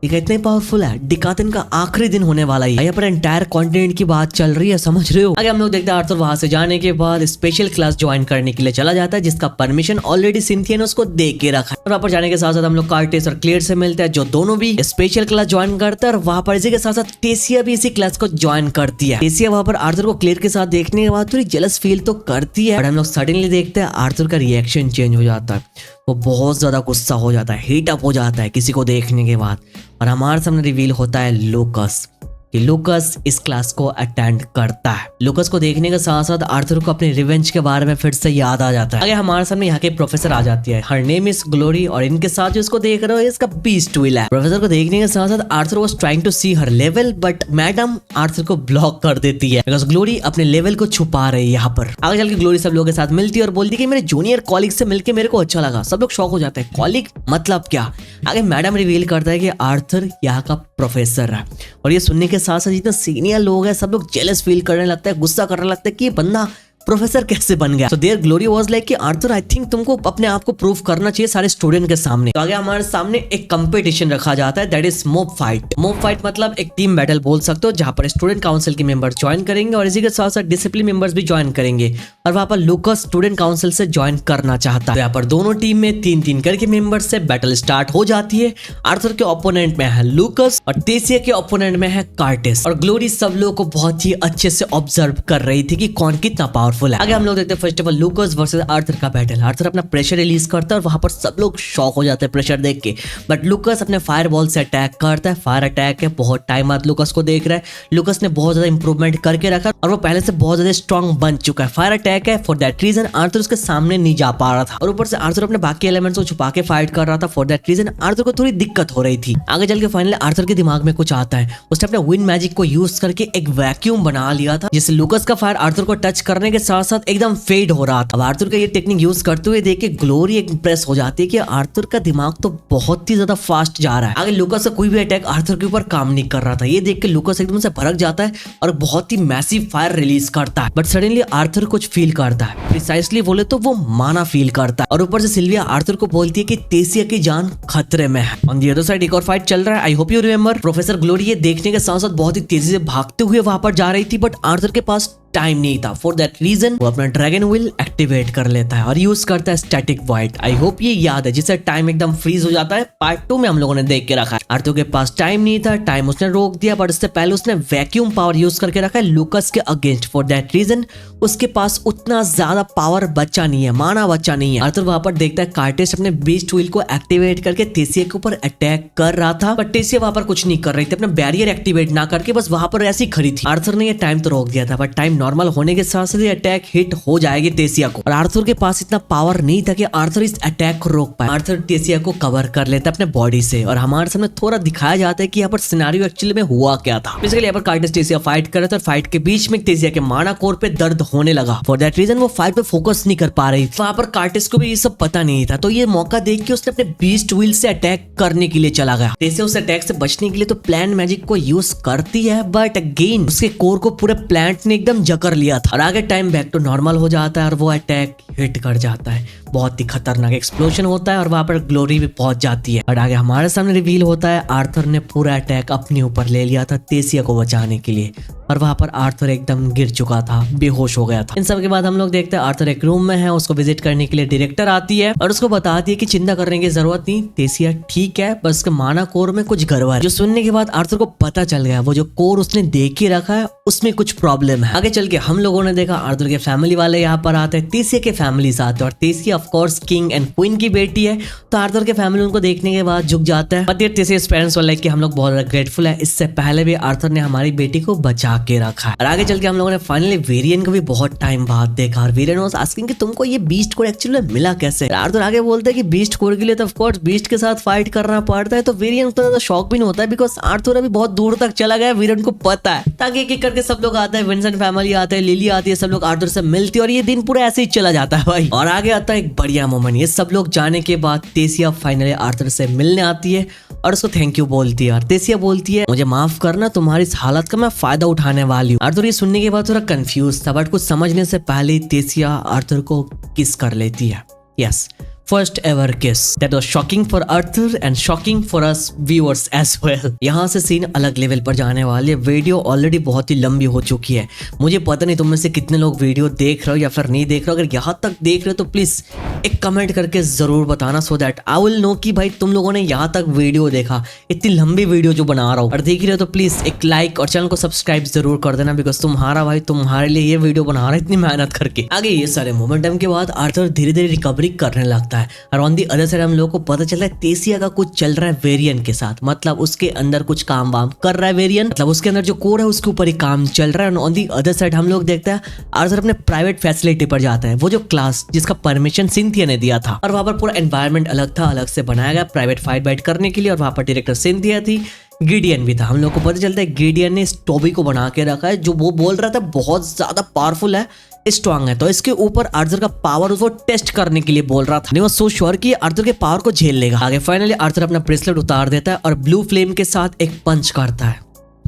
ये इतने पावरफुल है, डिकादिन का आखिरी दिन होने वाला है। यहाँ पर एंटायर कॉन्टिनेंट की बात चल रही है, समझ रहे हो। आगे हम लोग देखते हैं आर्थर वहां से जाने के बाद स्पेशल क्लास ज्वाइन करने के लिए चला जाता है जिसका परमिशन ऑलरेडी सिंथिया ने उसको दे के रखा है। और वहां पर जाने के साथ साथ हम लोग कार्टिस और क्लेयर से मिलते हैं जो दोनों भी स्पेशल क्लास ज्वाइन करते हैं और वहां पर इसी के साथ साथ टेसिया भी इसी क्लास को ज्वाइन करती है। टेसिया वहां पर आर्थर को क्लेयर के साथ देखने के बाद थोड़ी जेलस फील तो करती है और हम लोग सडनली देखते हैं आर्थर का रिएक्शन चेंज हो जाता है। वो बहुत ज्यादा गुस्सा हो जाता है, हीट अप हो जाता है किसी को देखने के बाद और हमारे सामने रिवील होता है लूकस कि लूकस इस क्लास को अटेंड करता है। लूकस को देखने के साथ साथ आर्थर को अपने रिवेंज के बारे में फिर से याद आ जाता है। आगे हमारे सामने यहाँ के प्रोफेसर आ जाती है, हर नेम इज ग्लोरी और इनके साथ जो इसको देख रहे हो इसका बीस्ट ट्विल है। प्रोफेसर को देखने के साथ साथ Arthur was trying to see her level but madam Arthur को ब्लॉक कर देती है बिकॉज ग्लोरी अपने लेवल को छुपा रही है। यहाँ पर आगे चल के ग्लोरी सब लोगों के साथ मिलती है और बोलती है कि मेरे जूनियर कॉलिग से मिलकर मेरे को अच्छा लगा। सब लोग शॉक हो जाते हैं, कॉलिग मतलब क्या। आगे मैडम रिवील करता है कि आर्थर यहाँ का प्रोफेसर है और ये सुनने के साथ साथ जितने सीनियर लोग हैं सब लोग जेलस फील करने लगता है, गुस्सा करने लगता है कि ये बंदा प्रोफेसर कैसे बन गया। तो देयर ग्लोरी वाज लाइक कि आर्थर आई थिंक तुमको अपने आप को प्रूव करना चाहिए सारे स्टूडेंट के सामने। तो आगे हमारे सामने एक कंपटीशन रखा जाता है, that is mob fight. Mob fight मतलब एक टीम बैटल बोल सकते हो, जहां पर स्टूडेंट काउंसिल के मेंबर ज्वाइन करेंगे और इसी के साथ साथ डिसिप्लिन मेंबर्स भी ज्वाइन करेंगे। और वहां पर लूकस स्टूडेंट काउंसिल से ज्वाइन करना चाहता है। यहाँ पर दोनों टीम में 3-3 करके मेंबर्स से बैटल स्टार्ट हो जाती है। आर्थर के ओपोनेंट में है लूकस और टेसिया के ओपोनेंट में है कार्टिस। और ग्लोरी सब लोगों को बहुत ही अच्छे से ऑब्जर्व कर रही थी कि कौन कितना पावरफुल है। आगे हम लोग देखते हैं first of all लूकस versus Arthur का बैटल। आर्थर अपना प्रेशर रिलीज करता है और वहां पर सब लोग शॉक हो जाते हैं प्रेशर देख के, बट लूकस अपने फायर बॉल से अटैक करता है। फायर अटैक है, बहुत टाइम बाद लूकस को देख रहा है। लूकस ने बहुत ज्यादा इंप्रूवमेंट करके रखा और वो पहले से बहुत ज्यादा स्ट्रॉन्ग बन चुका है। फायर अटैक है, फॉर दैट रीजन आर्थर उसके सामने नहीं जा पा रहा था और ऊपर से आर्थर अपने बाकी एलिमेंट्स को छुपा के फाइट कर रहा था। फॉर दैट रीजन आर्थर को थोड़ी दिक्कत हो रही थी। आगे चल के फाइनली आर्थर के दिमाग में कुछ आता है। उसने अपने विंड मैजिक को यूज करके एक वैक्यूम बना लिया था, जिससे लूकस का फायर आर्थर को टच करने के साथ साथ एकदम फेड हो रहा था। अब आर्थर का ये टेक्निक यूज करते हुए देख के ग्लोरी इंप्रेस हो जाती है कि आर्थर का दिमाग तो बहुत ही ज्यादा फास्ट जा रहा है। आगे लूकस का कोई भी अटैक आर्थर के ऊपर काम नहीं कर रहा था। ये देख के लूकस एकदम से भड़क जाता है और बहुत ही मैसिव फायर रिलीज करता है। बट सडनली आर्थर कुछ फील करता है, प्रिसाइसली बोले तो वो माना फील करता है। और ऊपर से सिल्विया आर्थर को बोलती है कि टेसिया की जान खतरे में है। ऑन द अदर साइड एक और फाइट चल रहा है। I hope you remember professor glory ये देखने के साथ साथ बहुत ही तेजी से भागते हुए वहां पर जा रही थी, बट आर्थर के पास टाइम नहीं था। फॉर दैट रीजन वो अपना ड्रैगन व्हील एक्टिवेट कर लेता है और यूज करता है स्टैटिक वॉइड। आई होप ये याद है, जिससे टाइम एकदम फ्रीज हो जाता है। पार्ट 2 में हम लोगों ने देख के रखा है। आर्थर के पास टाइम नहीं था, टाइम उसने रोक दिया, बट इससे पहले उसने वैक्यूम पावर यूज करके रखा है लूकस के अगेंस्ट। फॉर दैट रीजन उसके पास उतना ज्यादा पावर बचा नहीं है, माना बचा नहीं है। आर्थर वहां पर देखता है कार्टिस अपने बीस्ट व्हील को एक्टिवेट करके टेसिया के ऊपर अटैक कर रहा था, बट टेसिया वहां पर कुछ नहीं कर रही थी, अपना बैरियर एक्टिवेट ना करके बस वहां पर ऐसी खड़ी थी। आर्थर ने ये टाइम तो रोक दिया था, बट टाइम नॉर्मल होने के साथ साथ अटैक हिट हो जाएगी टेसिया को। और आर्थर के पास इतना पावर नहीं था कि आर्थर इस अटैक को रोक पाए। आर्थर टेसिया को कवर कर लेता है अपने बॉडी से और हमारे सामने थोड़ा दिखाया जाता है कि यहाँ पर सिनेरियो एक्चुअली में हुआ क्या था। बेसिकली यहाँ पर कार्टिस टेसिया फाइट कर रहे थे और फाइट के बीच में टेसिया के माना कोर पे दर्द होने लगा। फॉर दैट रीजन वो फाइट पे फोकस नहीं कर पा रही। वहां पर कार्टिस को भी ये सब पता नहीं था, तो ये मौका देख के उसने अपने बीस्ट व्हील से अटैक करने के लिए चला गया। टेसिया उस अटैक से बचने के लिए तो प्लांट मैजिक को यूज करती है, बट अगेन उसके कोर को पूरे प्लांट ने एकदम जकड़ लिया था और आगे टाइम बैक टू नॉर्मल हो जाता है और वो अटैक हिट कर जाता है। बहुत ही खतरनाक एक्सप्लोजन होता है और वहां पर ग्लोरी भी पहुंच जाती है और आगे हमारे सामने रिवील होता है आर्थर ने पूरा अटैक अपने ऊपर ले लिया था टेसिया को बचाने के लिए और वहां पर आर्थर एकदम गिर चुका था, बेहोश हो गया था। इन सब के बाद हम लोग देखते हैं आर्थर एक रूम में है, उसको विजिट करने के लिए डायरेक्टर आती है और उसको बताती है कि चिंता करने की जरूरत नहीं, टेसिया ठीक है, बस उसके माना कोर में कुछ गड़बड़ है। जो सुनने के बाद आर्थर को पता चल गया वो जो कोर उसने देख के रखा है उसमें कुछ प्रॉब्लम है। आगे चल के हम लोगों ने देखा आर्थर के फैमिली वाले यहाँ पर आते हैं, टेसिया के फैमिली आते हैं और Tessia of course king and queen की बेटी है, तो आर्थर के फैमिली उनको देखने के बाद झुक जाता है। बट टेसिया's पेरेंट्स वर लाइक कि हम लोग बहुत ग्रेटफुल है, इससे पहले भी आर्थर ने हमारी बेटी को बचा के रखा है। और आगे चल के हम लोगों ने फाइनली वेरियन को भी बहुत टाइम बाद देखा और वेरियन वाज आस्किंग कि तुमको ये बीस्ट कोड एक्चुअली मिला कैसे। आर्थर आगे बोलते हैं कि बीस्ट कोड के लिए तो ऑफ कोर्स बीस्ट के साथ फाइट करना पड़ता है, तो वेरियन उतना ज्यादा शॉक भी नहीं होता है बिकॉज आर्थर अभी बहुत दूर तक चला गया, वेरियन को पता है। ताकि एक एक करके सब लोग आते हैं, विंसेंट फैमिली आते हैं, लिली आती है, सब लोग आर्थर से मिलती है और ये दिन पूरा ऐसे ही चला जाता है भाई। और आगे आता है एक बढ़िया मोमेंट, ये सब लोग जाने के बाद टेसिया फाइनली आर्थर से मिलने आती है और उसको थैंक यू बोलती है और टेसिया बोलती है मुझे माफ करना, तुम्हारी इस हालत का मैं फायदा उठाने वाली हूँ। आर्थर ये सुनने के बाद थोड़ा कंफ्यूज था, बट कुछ समझने से पहले टेसिया आर्थर को किस कर लेती है। Yes, first ever kiss that was shocking for Arthur and shocking for us viewers as well. यहाँ से सीन अलग लेवल पर जाने वाली है। वीडियो ऑलरेडी बहुत ही लंबी हो चुकी है, मुझे पता नहीं तुम में से कितने लोग वीडियो देख रहे हो या फिर नहीं देख रहे हो। अगर यहाँ तक देख रहे हो तो प्लीज एक कमेंट करके जरूर बताना, so that I will know कि भाई तुम लोगों ने यहाँ तक वीडियो देखा, इतनी लंबी वीडियो जो बना रहा हूँ। और देख रहे हो तो प्लीज एक लाइक और चैनल को सब्सक्राइब जरूर कर देना, बिकॉज तुम्हारा भाई तुम्हारे लिए ये वीडियो बना रहा है इतनी मेहनत करके। आगे ये सारे मोमेंटम के बाद आर्थर धीरे धीरे रिकवरी करने लगता है और ऑन दी अदर साइड हम लोगों को पता चल रहा है टेसिया का कुछ चल रहा है वेरियन के साथ, मतलब उसके अंदर कुछ काम वाम कर रहा है वेरियन, मतलब उसके अंदर जो कोर है उसके ऊपर ही काम चल रहा है। ऑन दी अदर साइड हम लोग देखते हैं आर्थर अपने प्राइवेट फैसिलिटी पर जाता है, वो जो क्लास जिसका परमिशन सिंथिया ने दिया था, और वहां पर पूरा एनवायरनमेंट अलग था, अलग से बनाया गया प्राइवेट फाइट बाइट करने के लिए। और वहां पर डायरेक्टर सिंथिया थी, गिडियन भी था। हम लोग को पता चलता है गिडियन ने इस टोबी को बना के रखा है, जो वो बोल रहा था बहुत ज्यादा पावरफुल है, स्ट्रांग है, तो इसके ऊपर आर्थर का पावर वो टेस्ट करने के लिए बोल रहा था। नहीं वो सो श्योर कि आर्थर के पावर को झेल लेगा। आगे फाइनली आर्थर अपना ब्रेसलेट उतार देता है और ब्लू फ्लेम के साथ एक पंच करता है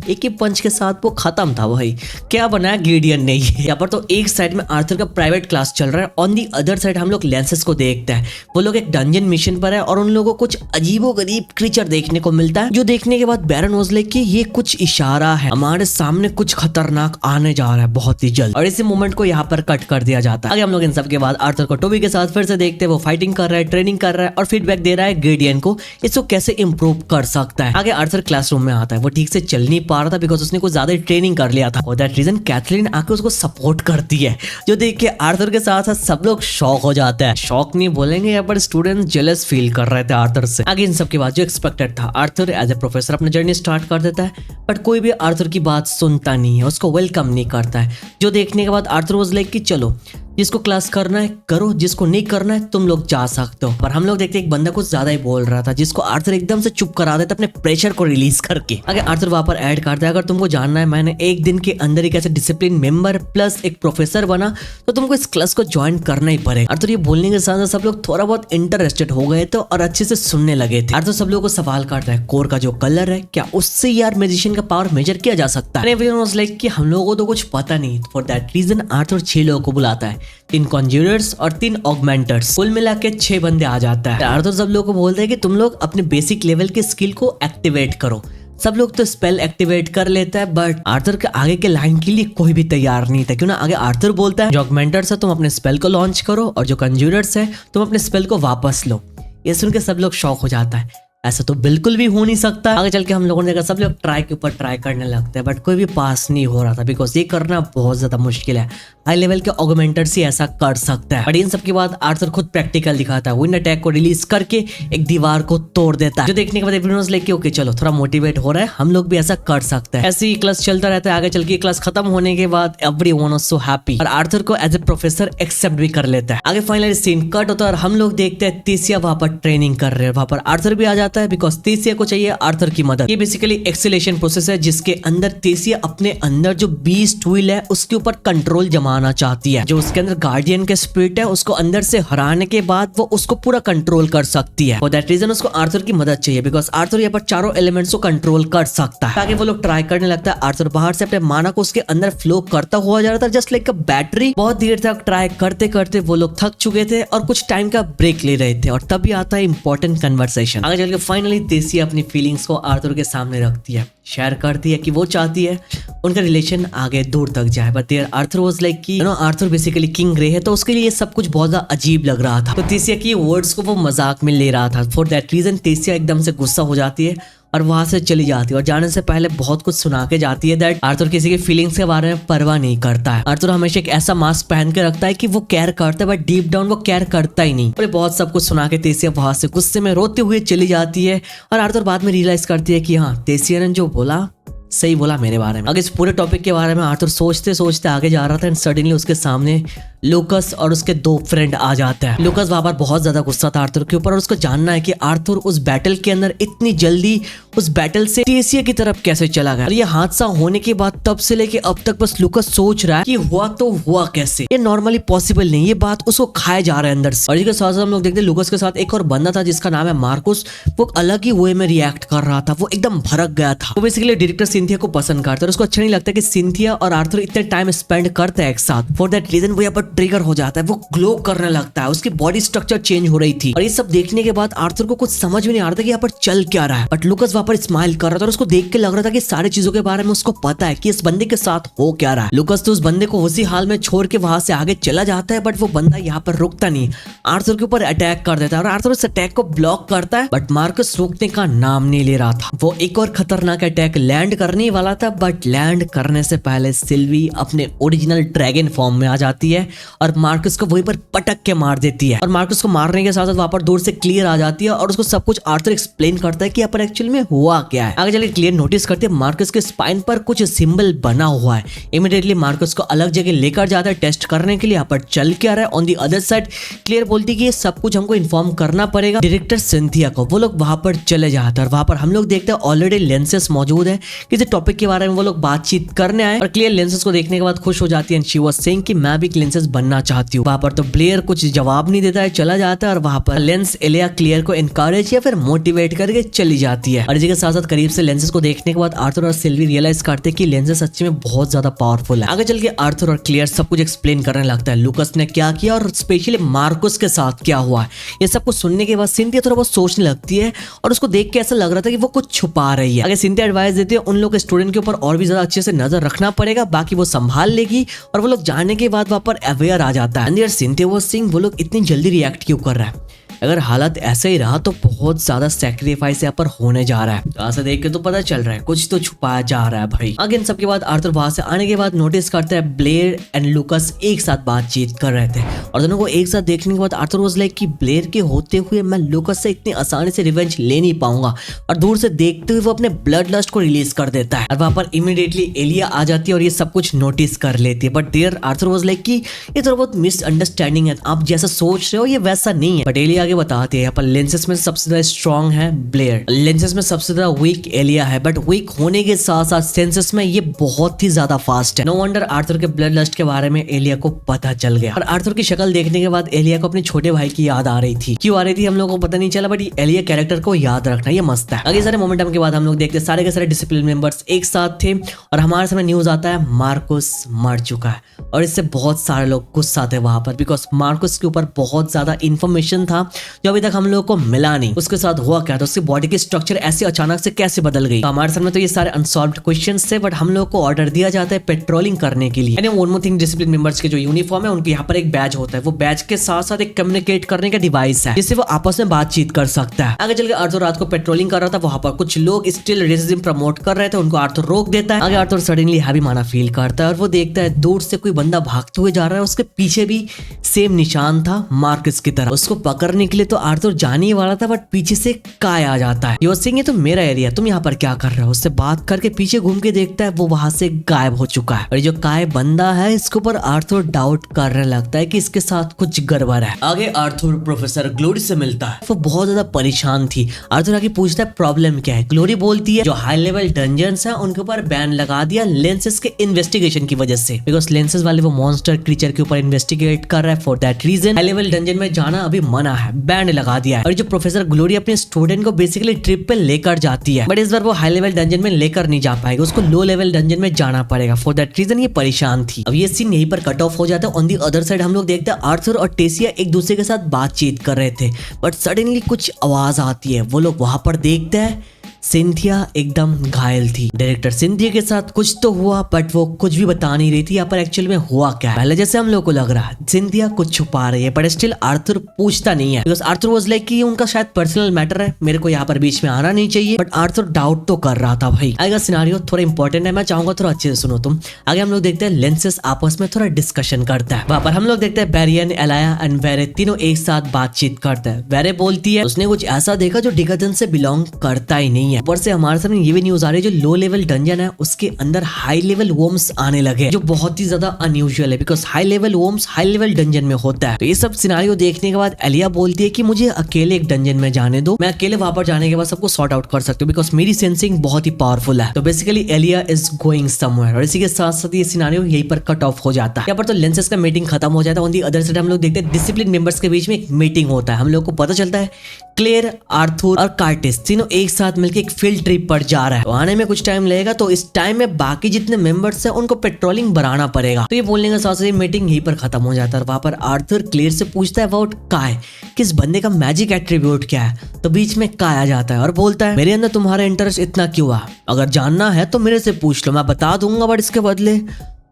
एक ही पंच के साथ वो खत्म था भाई। क्या बनाया ग्रेडियन ने ये। यहाँ पर तो एक साइड में आर्थर का प्राइवेट क्लास चल रहा है, ऑन दी अदर साइड हम लोग लेंसेस को देखते हैं। वो लोग एक डंजन मिशन पर है और उन लोगों को कुछ अजीबोगरीब क्रीचर देखने को मिलता है, जो देखने के बाद बैरन वोज़ले कि ये कुछ इशारा है, हमारे सामने कुछ खतरनाक आने जा रहा है बहुत ही जल्द। और इसी मोमेंट को यहाँ पर कट कर दिया जाता है। आगे हम लोग इन सब के बाद आर्थर को टोबी के साथ फिर से देखते हैं। वो फाइटिंग कर रहा है, ट्रेनिंग कर रहा है और फीडबैक दे रहा है ग्रेडियन को इसको कैसे इंप्रूव कर सकता है। आगे आर्थर क्लासरूम में आता है। वो ठीक से चल नहीं पा रहा था बिकॉज उसने कुछ ज्यादा ट्रेनिंग कर लिया था। फॉर दैट रीजन कैथरीन आके उसको सपोर्ट करती है, जो देख के आर्थर के साथ साथ सब लोग शॉक हो जाते हैं। शॉक नहीं बोलेंगे, यहाँ पर स्टूडेंट्स जेलस फील कर रहे थे आर्थर से। आगे इन सब के बाद जो एक्सपेक्टेड था, आर्थर एज ए प्रोफेसर अपना जर्नी स्टार्ट कर देता है, बट कोई भी आर्थर की बात सुनता नहीं है, उसको वेलकम नहीं करता है। जो देखने के बाद आर्थर वाज लाइक कि चलो जिसको क्लास करना है करो, जिसको नहीं करना है तुम लोग जा सकते हो। पर हम लोग देखते एक बंदा कुछ ज्यादा ही बोल रहा था, जिसको आर्थर एकदम से चुप करा देता अपने प्रेशर को रिलीज करके। आगे आर्थर वहां पर ऐड करता है, अगर तुमको जानना है मैंने एक दिन के अंदर ही कैसे डिसिप्लिन मेंबर प्लस एक प्रोफेसर बना, तो तुमको इस क्लास को ज्वाइन करना ही पड़ेगा। आर्थर ये बोलने के साथ सब लोग थोड़ा बहुत इंटरेस्टेड हो गए थे और अच्छे से सुनने लगे थे। आर्थर सब लोगों को सवाल करता है, कोर का जो कलर है क्या उससे यार मैजिशियन का पावर मेजर किया जा सकता है? एवरीवन वाज लाइक कि हम लोगों को तो कुछ पता नहीं। फॉर दैट रीजन आर्थर 6 लोगों को बुलाता है, 3 कॉन्ज्यूरर्स और 3 ऑगमेंटर्स, कुल मिला के 6 बंदे आ जाता है। आर्थर सब लोगों को बोलता है कि तुम लोग अपने बेसिक लेवल के स्किल को एक्टिवेट करो। सब लोग तो स्पेल एक्टिवेट कर लेता है, बट आर्थर के आगे के लाइन के लिए कोई भी तैयार नहीं था। क्यों ना आगे आर्थर बोलता है, जो ऑगमेंटर्स है तुम अपने स्पेल को लॉन्च करो और जो कॉन्ज्यूरर्स है तुम अपने स्पेल को वापस लो। ये सुन के सब लोग शॉक हो जाता है, ऐसा तो बिल्कुल भी हो नहीं सकता। आगे चल के हम लोगों ने देखा सब लोग ट्राई के ऊपर ट्राई करने लगते हैं, बट कोई भी पास नहीं हो रहा था बिकॉज ये करना बहुत ज्यादा मुश्किल है। हाई लेवल के ऑगमेंटर्स ही ऐसा कर सकता है। बट इन सब के बाद आर्थर खुद प्रैक्टिकल दिखाता है, विंड अटैक को रिलीज करके एक दीवार को तोड़ देता है, जो देखने के बाद एवरीवन लेके ओके चलो थोड़ा मोटिवेट हो रहा है, हम लोग भी ऐसा कर सकते हैं। ऐसे ही क्लास चलता रहता है। आगे चल के क्लास खत्म होने के बाद एवरीवन वाज सो हैप्पी और आर्थर को एज ए प्रोफेसर एक्सेप्ट भी कर लेता है। आगे फाइनली सीन कट होता है और हम लोग देखते हैं तीसिया वहां पर ट्रेनिंग कर रहे हैं। वहां पर आर्थर भी आ जाता है बिकॉज तीसिया को चाहिए आर्थर की मदद। ये बेसिकली एक्सेलेशन प्रोसेस है जिसके अंदर तीसिया अपने अंदर जो बीस्ट व्हील है उसके ऊपर कंट्रोल जमाना चाहती है। जो उसके अंदर गार्डियन के स्पिरिट है उसको अंदर से हराने के बाद वो उसको पूरा कंट्रोल कर सकती है। फॉर दैट रीजन उसको आर्थर की मदद चाहिए बिकॉज आर्थर यहाँ पर चारों एलिमेंट्स को कंट्रोल कर सकता है। आगे वो लोग ट्राई करने लगता है। आर्थर बाहर से अपने माना को उसके अंदर फ्लो करता हुआ जा रहा था जस्ट लाइक अ बैटरी। बहुत देर तक ट्राई करते करते वो लोग थक चुके थे और कुछ टाइम का ब्रेक ले रहे थे और तभी आता है इंपॉर्टेंट कन्वर्सेशन। आगे चल के फाइनली तीसिया अपनी फीलिंग्स को आर्थर के सामने रखती है, शेयर करती है कि वो चाहती है उनका रिलेशन आगे दूर तक जाए। But there Arthur was like कि you know Arthur basically King Grey है तो उसके लिए ये सब कुछ बहुत ज्यादा अजीब लग रहा था। तो तीसिया की वर्ड्स को वो मजाक में ले रहा था। फॉर दैट रीजन तीसिया एकदम से गुस्सा हो जाती है और वहां से चली जाती है और जाने से पहले बहुत कुछ सुना के जाती है दैट आर्थर किसी की फीलिंग्स के बारे में परवाह नहीं करता है। आर्थर हमेशा एक ऐसा मास्क पहन के रखता है कि वो केयर करता है बट डीप डाउन वो केयर करता ही नहीं। और बहुत सब कुछ सुना के तेसिया वहां से गुस्से में रोते हुए चली जाती है और आर्थर बाद में रियलाइज करती है कि हाँ तेसिया ने जो बोला सही बोला मेरे बारे में। आगे इस पूरे टॉपिक के बारे में आर्थर सोचते सोचते आगे जा रहा था एंड सडनली उसके सामने लूकस और उसके 2 फ्रेंड आ जाते हैं। लूकस वहां पर बहुत ज्यादा गुस्सा था आर्थर के ऊपर और उसको जानना है कि आर्थर उस बैटल के अंदर इतनी जल्दी उस बैटल से तीसिया की तरफ कैसे चला गया। और ये हादसा होने के बाद तब से लेके अब तक बस लूकस सोच रहा है कि हुआ तो हुआ कैसे, ये नॉर्मली पॉसिबल नहीं, ये बात उसको खाया जा रहा है अंदर से। और इसके साथ हम लोग देखते हैं लूकस के साथ एक और बंदा था जिसका नाम है मार्कुस। वो अलग ही वे में रिएक्ट कर रहा था, वो एकदम भड़क गया था। वो बेसिकली डायरेक्टर सिंथिया को पसंद करता है और उसको अच्छा नहीं लगता कि सिंथिया और आर्थर इतने टाइम स्पेंड करते हैं एक साथ। फॉर दैट रीजन वो यहाँ पर ट्रिगर हो जाता है, वो ग्लो करने लगता है, उसकी बॉडी स्ट्रक्चर चेंज हो रही थी। और ये सब देखने के बाद आर्थर को कुछ समझ में नहीं आ रहा था कि यहाँ पर चल क्या रहा है। बट लूकस वहां पर स्माइल कर रहा था और उसको देख के लग रहा था कि सारी चीजों के बारे में उसको पता है कि इस बंदे के साथ हो क्या रहा है। लूकस तो उस बंदे को उसी हाल में छोड़ के वहां से आगे चला जाता है बट वो बंदा यहाँ पर रुकता नहीं, आर्थर के ऊपर अटैक कर देता है और आर्थर उस अटैक को ब्लॉक करता है। बट मार्कस रोकने का नाम नहीं ले रहा था। वो एक और खतरनाक अटैक लैंड करने वाला था बट लैंड करने से पहले सिल्वी अपने ओरिजिनल ड्रैगन फॉर्म में आ जाती है और मार्कस को वहीं पर पटक के मार देती है। और मार्कस को मारने के साथ साथ वहां पर दूर से क्लियर आ जाती है और उसको सब कुछ आर्थर एक्सप्लेन करता है कि यहाँ पर एक्चुअल में हुआ क्या है। आगे चले क्लियर नोटिस करते हैं मार्कस के स्पाइन पर कुछ सिंबल बना हुआ है। इमीडिएटली मार्कस को अलग जगह लेकर जाता है टेस्ट करने के लिए यहाँ पर चल के आ रहा है। On the other side clear बोलती है कि ये सब कुछ हमको इन्फॉर्म करना पड़ेगा डायरेक्टर सिंथिया को। वो लोग वहां पर चले जाते हैं और वहां पर हम लोग देखते हैं ऑलरेडी लेंसेस मौजूद है। किसी टॉपिक के बारे में वो लोग बातचीत करने आए और क्लियर लेंसेस को देखने के बाद खुश हो जाती है। शी वाज सेइंग कि मैं भी लेंसेस बनना चाहती हूँ। वहाँ पर तो ब्लेयर कुछ जवाब नहीं देता है, चला जाता है और वहाँ पर लेंस एलिया क्लियर को इनकरेज या फिर मोटिवेट करके चली जाती है। और इसी के साथ साथ करीब से लेंसेस को देखने के बाद आर्थर और सिल्वी रियलाइज करते हैं कि लेंसेस सच्ची में बहुत ज्यादा पावरफुल है। आगे चल के आर्थर और क्लियर सब कुछ एक्सप्लेन करने लगता है, लूकस ने क्या किया और स्पेशली मार्कस के साथ क्या हुआ है। ये सब कुछ सुनने के बाद सिंथिया थोड़ा बहुत सोचने लगती है और उसको देख के ऐसा लग रहा था कि वो कुछ छुपा रही है। अगर सिंथिया एडवाइस देती है उन लोग स्टूडेंट के ऊपर और भी ज्यादा अच्छे से नजर रखना पड़ेगा, बाकी वो संभाल लेगी। और वो लोग जाने के बाद वहां पर अवेयर आ जाता है। सिंथिया वो सिंह वो लोग इतनी जल्दी रिएक्ट क्यों कर रहा है? अगर हालत ऐसे ही रहा तो बहुत ज्यादा सैक्रिफाइस यहाँ पर होने जा रहा है। तो ऐसा देख के तो पता चल रहा है कुछ तो छुपाया जा रहा है भाई। आगे इन सब के बाद आर्थर वहां से आने के बाद नोटिस करता है ब्लेयर एंड लूकस एक साथ बातचीत कर रहे थे और दोनों को एक साथ देखने के बाद आर्थर वाज लाइक कि ब्लेयर के होते हुए मैं लूकस से इतनी आसानी से रिवेंज ले नहीं पाऊंगा। और दूर से देखते हुए वो अपने ब्लड लस्ट को रिलीज कर देता है और वहां पर इमीडिएटली एलिया आ जाती है और ये सब कुछ नोटिस कर लेती है। But there Arthur was like कि ये थोड़ा बहुत मिसअंडरस्टैंडिंग है, आप जैसा सोच रहे हो ये वैसा नहीं है। बट एलिया आगे बताती है यहाँ पर लेंसेस में सबसे ज्यादा स्ट्रॉन्ग है ब्लेयर, लेंसेस में सबसे ज्यादा वीक एलिया है। बट वीक होने के साथ साथ सेंसेस में ये बहुत ही ज्यादा फास्ट है। नो वंडर आर्थर के ब्लड लस्ट के बारे में एलिया को पता चल गया। और आर्थर की शक्ल देखने के बाद एलिया को अपने छोटे भाई की याद आ रही थी। क्यों आ रही थी हम लोगों को पता नहीं चला, बट एलिया कैरेक्टर को याद रखना ये मस्त है। आगे सारे मोमेंटम के बाद हम लोग देखते सारे के सारे डिसिप्लिन मेंबर्स एक साथ थे और हमारे सामने न्यूज आता है मार्कस मर चुका है। और इससे बहुत सारे लोग गुस्सा थे वहां पर, बिकॉज मार्कस के ऊपर बहुत ज्यादा इंफॉर्मेशन था जो अभी तक हम लोग को मिला नहीं। उसके साथ हुआ क्या था, उसकी बॉडी की स्ट्रक्चर ऐसे अचानक से कैसे बदल गई। तो हमारे सामने तो ये सारे अनसॉल्व्ड क्वेश्चंस थे, बट हम लोग को ऑर्डर दिया जाता है पेट्रोलिंग करने के लिए। One more thing, discipline members के जो यूनिफॉर्म है उनके यहाँ पर एक बैज होता है। वो बैज के साथ साथ एक कम्युनिकेट करने का डिवाइस है जिससे वो आपस में बातचीत कर सकता है। आगे चल के आर्थर रात को पेट्रोलिंग कर रहा था, वहां पर कुछ लोग स्टिल रेसिज्म प्रमोट कर रहे थे, उनको आर्थर रोक देता है। आगे आर्थर सडनली हैवी माना फील करता है और वो देखता है दूर से कोई बंदा भागते हुए जा रहा है, उसके पीछे भी सेम निशान था मार्कस की तरह। उसको पकड़ने के लिए तो आर्थर जाने ही वाला था, बट पीछे से काय आ जाता है। यो सिंह ये तो मेरा एरिया, तुम यहाँ पर क्या कर रहे हो? उससे बात करके पीछे घूम के देखता है वो वहां से गायब हो चुका है। और जो काय बंदा है इसके ऊपर आर्थर डाउट करने लगता है कि इसके साथ कुछ गड़बड़ है। आगे आर्थर प्रोफेसर ग्लोरी से मिलता है, वो बहुत ज्यादा परेशान थी। आर्थर आगे पूछता है प्रॉब्लम क्या है। ग्लोरी बोलती है जो हाई लेवल डंजन्स है उनके ऊपर बैन लगा दिया लेंसेस के इन्वेस्टिगेशन की वजह से, बिकॉज लेंसेस वाले वो मॉन्स्टर क्रीचर के ऊपर इन्वेस्टिगेट कर रहा है। For that reason high level dungeon में जाना अभी मना है, बैन लगा दिया है। और जो प्रोफेसर ग्लोरी अपने स्टूडेंट को बेसिकली ट्रिप पे लेकर जाती है, बट इस बार वो हाई लेवल डंजन में लेकर नहीं जा पाएगा, उसको लो लेवल डंजन में जाना पड़ेगा। फॉर दैट रीजन ये परेशान थी। अब ये सीन यहीं पर कट ऑफ हो जाता है। ऑन दी अदर साइड हम लोग देखते हैं आर्थर और टेसिया एक दूसरे के साथ बातचीत कर रहे थे, बट सडनली कुछ आवाज आती है। वो लोग वहां पर देखते हैं सिंथिया एकदम घायल थी। डायरेक्टर सिंथिया के साथ कुछ तो हुआ, बट वो कुछ भी बता नहीं रही थी यहाँ पर एक्चुअल में हुआ क्या है। पहले जैसे हम लोग को लग रहा है सिंथिया कुछ छुपा रही है, बट स्टिल आर्थर पूछता नहीं है, बिकॉज आर्थर वाज लाइक कि उनका शायद पर्सनल मैटर है, मेरे को यहाँ पर बीच में आना नहीं चाहिए। बट आर्थर डाउट तो कर रहा था भाई। आगे सिनेरियो थोड़ा इंपॉर्टेंट है, मैं चाहूंगा थोड़ा अच्छे से सुनो तुम। आगे हम लोग देखते हैं लेंसेस आपस में थोड़ा डिस्कशन करता है। वहां पर हम लोग देखते हैं बैरियन, एलाया एंड वेरे तीनों एक साथ बातचीत करते हैं। वेरे बोलती है उसने कुछ ऐसा देखा जो डिगादन से बिलोंग करता ही नहीं है। ऊपर से हमारे सामने ये भी न्यूज आ रही है जो लो लेवल डंजन है उसके अंदर हाई लेवल वोम्स आने लगे, जो बहुत ही ज्यादा अनयूजुअल है, because high level वोम्स high level dungeon में होता है। तो ये सब सिनेरियो देखने के बाद एलिया बोलती है कि मुझे अकेले एक डंजन में जाने दो, मैं अकेले वहां पर जाने के बाद सबको सॉर्ट आउट कर सकती हूँ, बिकॉज मेरी सेंसिंग बहुत ही पावरफुल है। तो basically Elijah is going somewhere. और इसी के साथ साथ ये सिनेरियो यहीं पर कट ऑफ हो जाता है। यहाँ पर तो लेंसेस का मीटिंग खत्म हो जाता है। ऑन दी अदर साइड हम लोग देखते हैं डिसिप्लिन मेंबर्स के बीच में एक मीटिंग होता है। हम लोग को पता चलता है क्लेयर, आर्थर और कार्टिस तीनों एक साथ मिलकर एक फील्ड ट्रिप पर जा रहा है। तो आने में कुछ टाइम लगेगा, तो इस टाइम में बाकी जितने मेंबर्स हैं उनको पेट्रोलिंग बढ़ाना पड़ेगा। तो ये बोलने के साथ साथ मीटिंग यहीं पर खत्म हो जाता है। वहां पर आर्थर क्लेयर से पूछता है अबाउट काय, किस बंदे का मैजिक एट्रीब्यूट क्या है। तो बीच में काय आ जाता है और बोलता है मेरे अंदर तुम्हारा इंटरेस्ट इतना क्यों है, अगर जानना है तो मेरे से पूछ लो, मैं बता दूंगा, बट इसके बदले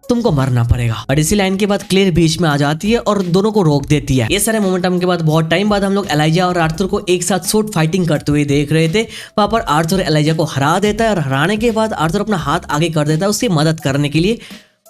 तुमको मरना पड़ेगा। और इसी लाइन के बाद क्लेयर बीच में आ जाती है और दोनों को रोक देती है। ये सारे मोमेंटम के बाद बहुत टाइम बाद हम लोग एलाइजा और आर्थर को एक साथ सूट फाइटिंग करते हुए देख रहे थे। वहां पर आर्थर एलाइजा को हरा देता है और हराने के बाद आर्थर अपना हाथ आगे कर देता है उसकी मदद करने के लिए।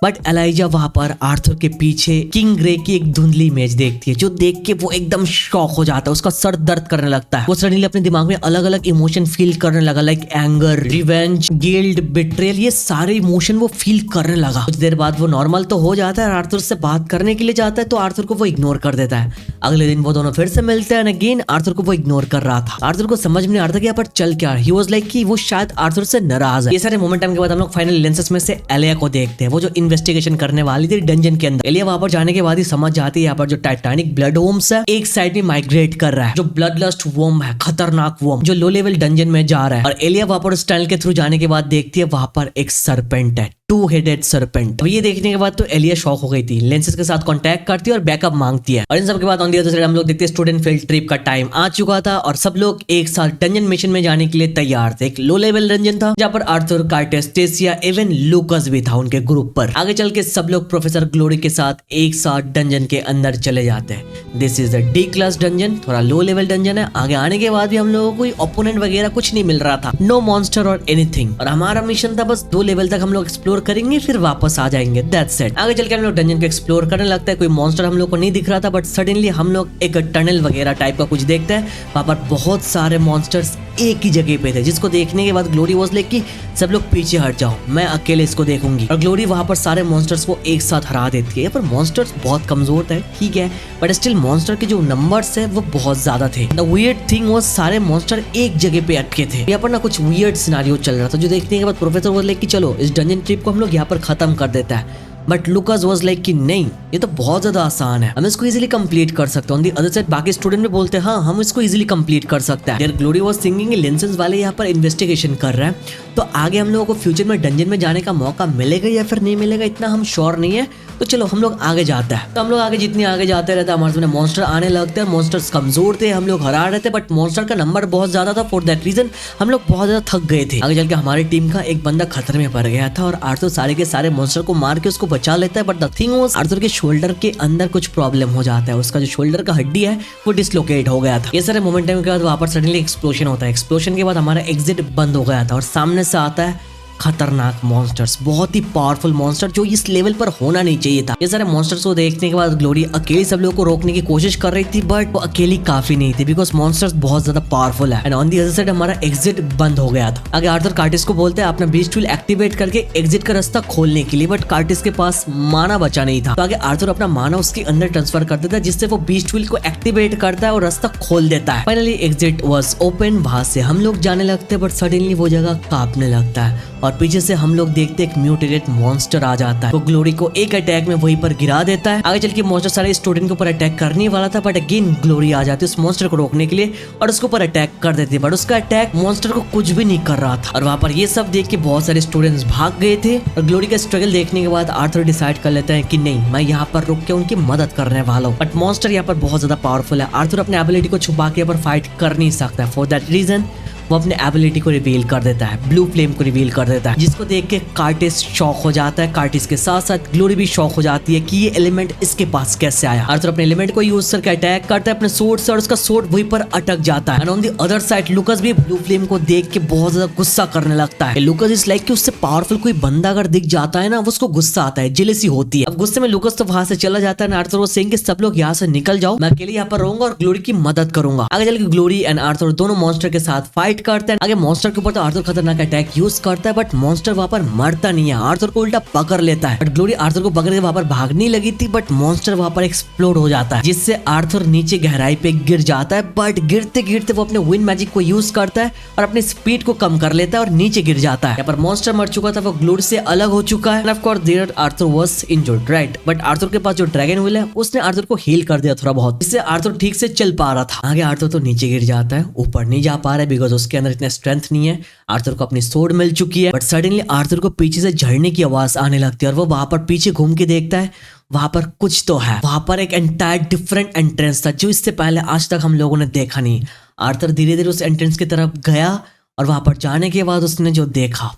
बट एलाइजा वहां पर आर्थर के पीछे किंग ग्रे की एक धुंधली इमेज देखती है, जो देख के वो एकदम शॉक हो जाता है, उसका सर दर्द करने लगता है। वो सडनली अपने दिमाग में अलग अलग इमोशन फील करने लगा, like anger, revenge, guilt, betrayal, ये सारे इमोशन वो फील करने लगा। कुछ देर बाद वो नॉर्मल तो हो जाता है, आर्थर से बात करने के लिए जाता है तो आर्थर को वो इग्नोर कर देता है। अगले दिन वो दोनों फिर से मिलते हैं, अगेन आर्थर को वो इग्नोर कर रहा था। आर्थर को समझ में नहीं आ रहा था कि यहाँ पर चल क्या। ही वाज लाइक कि वो शायद आर्थर से नाराज है। ये सारे मोमेंटम के बाद हम लोग फाइनली लेंसेस में से एलिया को देखते हैं, वो जो इन्वेस्टिगेशन करने वाली थी डंजन के अंदर। एलिया वहां पर जाने के बाद ही समझ जाती है यहाँ पर जो टाइटैनिक ब्लड वोम्स है एक साइड में माइग्रेट कर रहा है, जो ब्लड लस्ट वोम है, खतरनाक वोम जो लो लेवल डंजन में जा रहा है। और एलिया वहां पर उस टनल के थ्रू जाने के बाद देखती है वहां पर एक सरपेंट है, 2 हेडेड सरपेंट। ये देखने के बाद तो एलिया शॉक हो गई थी, लेंसेज के साथ कांटेक्ट करती है और बैकअप मांगती है। और इन सब के बाद ऑन द अदर साइड हम लोग देखते हैं स्टूडेंट फील्ड ट्रिप का टाइम आ चुका था और सब लोग एक साथ डंजन मिशन में जाने के लिए तैयार थे। एक लो लेवल डंजन था जहाँ पर आर्थर, कार्टेस, टेसिया, इवन लूकस भी था उनके ग्रुप पर। आगे चल के सब लोग प्रोफेसर ग्लोरी के साथ एक साथ डंजन के अंदर चले जाते हैं। This is the D class dungeon, थोड़ा लो लेवल डंजन है। आगे आने के बाद भी हम लोगों को कोई ओपोनेंट वगैरह कुछ नहीं मिल रहा था, नो मॉन्स्टर और एनीथिंग। और हमारा मिशन था बस 2 लेवल तक हम लोग एक्सप्लोर करेंगे फिर वापस आ जाएंगे, दैट्स इट। आगे चल के हम लोग डंजन को एक्सप्लोर करने लगता है। कोई मॉन्स्टर हम लोग को नहीं दिख रहा था बट सडनली हम लोग एक टनल वगैरह टाइप का कुछ देखते हैं। वहां पर बहुत सारे मॉन्स्टर्स एक ही जगह पे थे, जिसको देखने के बाद ग्लोरी वाज लाइक कि सब लोग पीछे हट जाओ, मैं अकेले इसको देखूंगी। और ग्लोरी वहां पर सारे मॉन्स्टर्स को एक साथ हरा देती है। पर मॉन्स्टर्स बहुत कमजोर थे, ठीक है, बट स्टिल मॉन्स्टर के जो नंबर्स है वो बहुत ज्यादा थे। द वियर्ड थिंग वाज सारे मॉन्स्टर एक जगह पे अटके थे। यहाँ पर ना कुछ वियर्ड सिनेरियो चल रहा था जो देखने के बाद प्रोफेसर वाज लाइक कि चलो इस डंजन ट्रिप को हम लोग यहाँ पर खत्म कर देता है। बट लुकास वाज लाइक कि नहीं, ये तो बहुत ज्यादा आसान है, हम इसको इजीली कंप्लीट कर सकते हैं। ऑन द अदर साइड बाकी स्टूडेंट भी बोलते हैं हाँ हम इसको इजीली कंप्लीट कर सकते हैं। There glory was thinking lenses वाले यहाँ पर इन्वेस्टिगेशन कर रहे हैं, तो आगे हम लोगों को फ्यूचर में डंजन में जाने का मौका मिलेगा या फिर नहीं मिलेगा इतना हम श्योर नहीं है। तो चलो हम लोग आगे जाते हैं। तो हम लोग आगे जितनी आगे जाते रहते हैं हमारे सामने मॉन्स्टर आने लगते हैं। मॉन्स्टर्स कमजोर थे, हम लोग हरा रहे थे बट मॉन्स्टर का नंबर बहुत ज्यादा था। फॉर दैट रीजन हम लोग बहुत ज्यादा थक गए थे। आगे चल के हमारी टीम का एक बंदा खतरे में पड़ गया था और आर्थर सारे के सारे मॉन्स्टर को मार के उसको बचा लेता है। But the thing was Arthur के शोल्डर के अंदर कुछ प्रॉब्लम हो जाता है, उसका जो शोल्डर का हड्डी है वो डिसलोकेट हो गया था। ये सारे मोमेंटम के बाद वहां पर सडनली एक्सप्लोजन होता है। एक्सप्लोजन के बाद हमारा एग्जिट बंद हो गया था और सामने से आता है खतरनाक मॉन्स्टर्स, बहुत ही पावरफुल मॉन्स्टर जो इस लेवल पर होना नहीं चाहिए था। ये सारे मॉन्स्टर्स को देखने के बाद ग्लोरी अकेली सब लोगों को रोकने की कोशिश कर रही थी बट वो अकेली काफी नहीं थी बिकॉज मॉन्स्टर्स बहुत ज्यादा पावरफुल है। And on the other side हमारा एग्जिट बंद हो गया था। आगे आर्थर कार्टिस को बोलते हैं अपना बीस्ट व्हील एक्टिवेट करके एग्जिट का रास्ता खोलने के लिए, बट कार्टिस के पास माना बचा नहीं था। तो आगे आर्थर अपना माना उसके अंदर ट्रांसफर कर देता है जिससे वो बीस्ट व्हील को एक्टिवेट करता है और रास्ता खोल देता है। फाइनली एग्जिट वाज ओपन, वहां से हम लोग जाने लगते हैं बट सडनली वो जगह कांपने लगता है और पीछे से हम लोग देखते एक म्यूटेटेड मॉन्स्टर आ जाता है। वो ग्लोरी को एक अटैक में वहीं पर गिरा देता है। आगे चल के मॉन्स्टर सारे स्टूडेंट के ऊपर अटैक करने वाला था बट अगेन ग्लोरी आ जाती है उस मॉन्स्टर को रोकने के लिए और उसके ऊपर अटैक कर देती है। बट उसका अटैक मॉन्स्टर को कुछ भी नहीं कर रहा था और वहां पर ये सब देख के बहुत सारे स्टूडेंट्स भाग गए थे। और ग्लोरी का स्ट्रगल देखने के बाद आर्थर डिसाइड कर लेता है कि नहीं, मैं यहाँ पर रुक के उनकी मदद करने वाला हूँ। बट मॉन्स्टर यहाँ पर बहुत ज्यादा पावरफुल है। आर्थर अपने एबिलिटी को छुपा के यहाँ पर फाइट कर नहीं सकता। फॉर दैट रीजन वो अपने एबिलिटी को रिवील कर देता है, ब्लू फ्लेम को रिवील कर देता है, जिसको देख के कार्टिस शॉक हो जाता है। कार्टिस के साथ साथ ग्लोरी भी शॉक हो जाती है कि ये एलिमेंट इसके पास कैसे आया। आर्थर अपने एलिमेंट को यूज करके अटैक करता है अपने सोर्ड से और उसका सोर्ड वहीं पर अटक जाता है। And on the other side Lucas भी ब्लू फ्लेम को देख के बहुत ज्यादा गुस्सा करने लगता है। लुकास इज लाइक कि उससे पावरफुल कोई बंदा अगर दिख जाता है ना वो उसको गुस्सा आता है, जेलसी होती है। अब गुस्से में लुकास तो वहां से चला जाता है। आर्थर वो सेइंग कि सब लोग यहाँ से निकल जाओ, मैं अकेले यहाँ पर रहूंगा और ग्लोरी की मदद करूंगा। आगे चल के ग्लोरी एंड आर्थर दोनों मॉन्स्टर के साथ फाइट करते हैं। आगे मॉन्स्टर के ऊपर तो आर्थर खतरनाक अटैक यूज करता है बट मॉन्स्टर वहां पर मरता नहीं है, आर्थर को उल्टा पकड़ लेता है। बट ग्लोरी आर्थर को पकड़ के वहां पर भागने लगी थी बट मॉन्स्टर वहां पर एक्सप्लोड हो जाता है जिससे आर्थर नीचे गहराई पे गिर जाता है। बट गिरते गिरते वो अपने विंड मैजिक को यूज करता है और अपने स्पीड को कम कर लेता है और नीचे गिर जाता है। यहाँ पर मॉन्स्टर मर चुका था, वो ग्लोरी से अलग हो चुका है। Of course there Arthur was injured, right, but Arthur के पास जो ड्रैगन व्हील है उसने आर्थर को हील कर दिया थोड़ा बहुत, जिससे आर्थर ठीक से चल पा रहा था। आगे आर्थर तो नीचे गिर जाता है, ऊपर नहीं जा पा रहा है बिकॉज उसके अंदर इतना स्ट्रेंथ नहीं है। आर्थर को अपनी सोर्ड मिल चुकी है बट सडनली आर्थर को पीछे से झड़ने की आवाज आने लगती है और वो वहां पर पीछे घूम के देखता है वहां पर कुछ तो है। वहां पर एक एंटायर डिफरेंट एंट्रेंस था जो इससे पहले आज तक हम लोगों ने देखा नहीं। आर्थर धीरे धीरे उस एंट्रेंस की तरफ गया और वहां पर जाने के बाद उसने जो देखा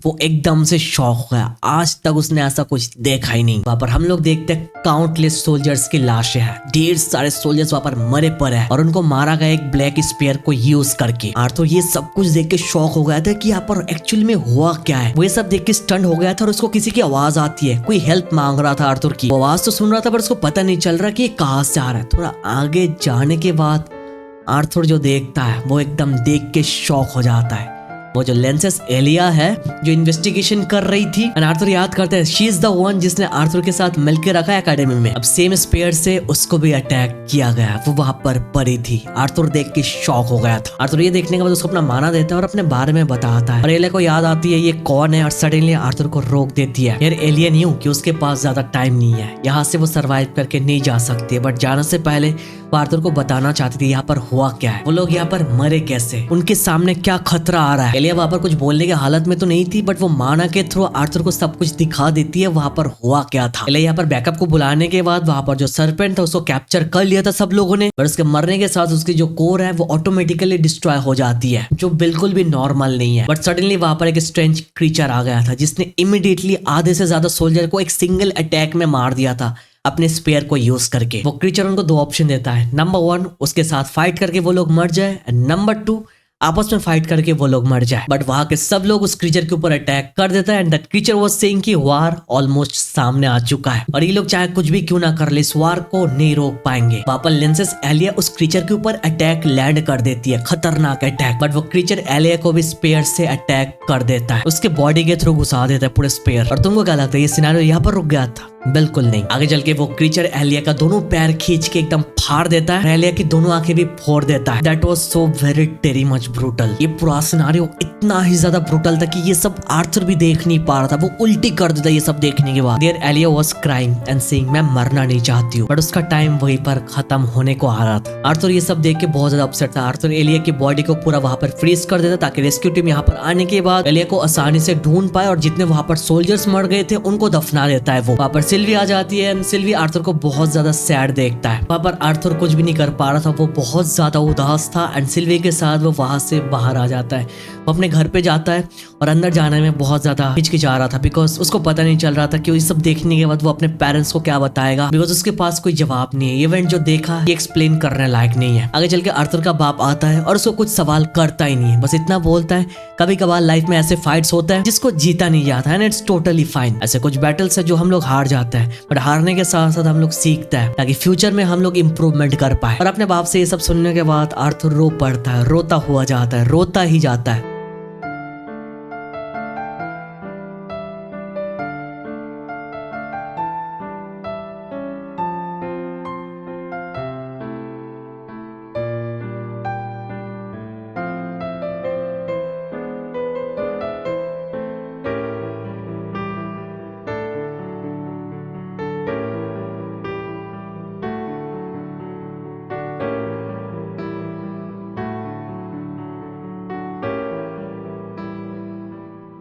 वो एकदम से शॉक हो गया। आज तक उसने ऐसा कुछ देखा ही नहीं। वहां पर हम लोग देखते हैं काउंटलेस सोल्जर्स की लाशें हैं, ढेर सारे सोल्जर्स वहां पर मरे पड़े हैं और उनको मारा गया एक ब्लैक स्पेयर को यूज करके। आर्थर ये सब कुछ देख के शॉक हो गया था कि यहाँ पर एक्चुअली में हुआ क्या है। वो सब देख के स्टंट हो गया था और उसको किसी की आवाज आती है, कोई हेल्प मांग रहा था आर्थर की। आवाज तो सुन रहा था पर उसको पता नहीं चल रहा कि कहाँ से आ रहा है। थोड़ा आगे जाने के बाद आर्थर जो देखता है वो एकदम देख के शॉक हो जाता है। वो जो लेंसेस एलिया है जो इन्वेस्टिगेशन कर रही थी, एंड आर्थर याद करता है शी इज द वन जिसने आर्थर के साथ मिलकर रखा है एकेडमी में। अब सेम स्पेयर से उसको भी अटैक किया गया, वो वहां पर पड़ी थी। आर्थर देख के शॉक हो गया था। आर्थर ये देखने के बाद उसको अपना माना देता है और अपने बारे में बताता है, और एलिया को याद आती है ये कौन है, और सडनली आर्थर को रोक देती है। यार एलिया न्यू कि उसके पास ज्यादा टाइम नहीं है, यहाँ से वो सरवाइव करके नहीं जा सकती है, बट जाने से पहले वो आर्थर को बताना चाहती थी यहाँ पर हुआ क्या है, वो लोग यहाँ पर मरे कैसे, उनके सामने क्या खतरा आ रहा है। एलिया वहाँ पर कुछ बोलने की हालत में तो नहीं थी, बट वो माना के थ्रू आर्थर को सब कुछ दिखा देती है वहाँ पर हुआ क्या था। एलिया यहाँ पर बैकअप को बुलाने के बाद वहाँ पर जो सरपेंट था उसको कैप्चर कर लिया था सब लोगों ने, पर उसके मरने के साथ उसकी जो कोर है वो ऑटोमेटिकली डिस्ट्रॉय हो जाती है, जो बिल्कुल भी नॉर्मल नहीं है। बट सडनली वहाँ पर एक स्ट्रेंज क्रीचर आ गया था जिसने इमीडिएटली आधे से ज्यादा सोल्जर को एक सिंगल अटैक में मार दिया था अपने स्पेयर को यूज करके। वो क्रीचर उनको दो ऑप्शन देता है, नंबर 1 उसके साथ फाइट करके वो लोग मर जाए, एंड नंबर 2 आपस में फाइट करके वो लोग मर जाए। बट वहां के सब लोग उस क्रीचर के ऊपर अटैक कर देता है, and that creature was saying कि वार ऑलमोस्ट सामने आ चुका है और ये लोग चाहे कुछ भी क्यों ना कर ले इस वार को नहीं रोक पाएंगे। वहां पर लेंसेस एलिया उस क्रीचर के ऊपर अटैक लैंड कर देती है, खतरनाक अटैक, बट वो क्रीचर एलिया को भी स्पेयर से अटैक कर देता है, उसके बॉडी के थ्रू घुसा देता है पूरे स्पेयर। और तुमको क्या लगता है ये सिनेरियो यहाँ पर रुक गया था? बिल्कुल नहीं। आगे चल के वो क्रीचर एलिया का दोनों पैर खींच के एकदम फाड़ देता है, एलिया की दोनों आंखें भी फोड़ देता है। दैट वाज सो वेरी टेरी मच ब्रूटल। ये पूरा सिनेरियो इतना ही ज्यादा ब्रूटल था कि ये सब आर्थर भी देख नहीं पा रहा था, वो उल्टी कर देता ये सब देखने के बाद। There Elijah was crying and saying मैं मरना नहीं चाहती हूँ, बट उसका टाइम वहीं पर खत्म होने को आ रहा था। आर्थर ये सब देख के बहुत ज्यादा अपसेट था। आर्थर एलिया की बॉडी को पूरा वहां पर फ्रीज कर देता ताकि रेस्क्यू टीम यहाँ पर आने के बाद एलिया को आसानी से ढूंढ पाए, और जितने वहां पर सोल्जर्स मर गए थे उनको दफना देता है। वो वहां पर सिल्वी आ जाती है, एंड सिल्वी आर्थर को बहुत ज्यादा सैड देखता है। वहां पर आर्थर कुछ भी नहीं कर पा रहा था, वो बहुत ज्यादा उदास था, एंड सिल्वी के साथ वो वहां से बाहर आ जाता है। वो अपने घर पे जाता है और अंदर जाने में बहुत ज्यादा हिचकिचा रहा था, बिकॉज उसको पता नहीं चल रहा था कि ये सब देखने के बाद वो अपने पेरेंट्स को क्या बताएगा, बिकॉज उसके पास कोई जवाब नहीं है। इवेंट जो देखा ये एक्सप्लेन करने लायक नहीं है। आगे चल के आर्थर का बाप आता है और उसको कुछ सवाल करता ही नहीं है, बस इतना बोलता है कभी कभार लाइफ में ऐसे फाइट्स होता है जिसको जीता नहीं जाता, एंड इट्स टोटली फाइन। ऐसे कुछ बैटल्स है जो हम लोग हार जाते हैं, बट हारने के साथ साथ हम लोग सीखते हैं ताकि फ्यूचर में हम लोग इम्प्रूवमेंट कर पाए। और अपने बाप से ये सब सुनने के बाद आर्थर रो पड़ता है, रोता हुआ जाता है, रोता ही जाता है।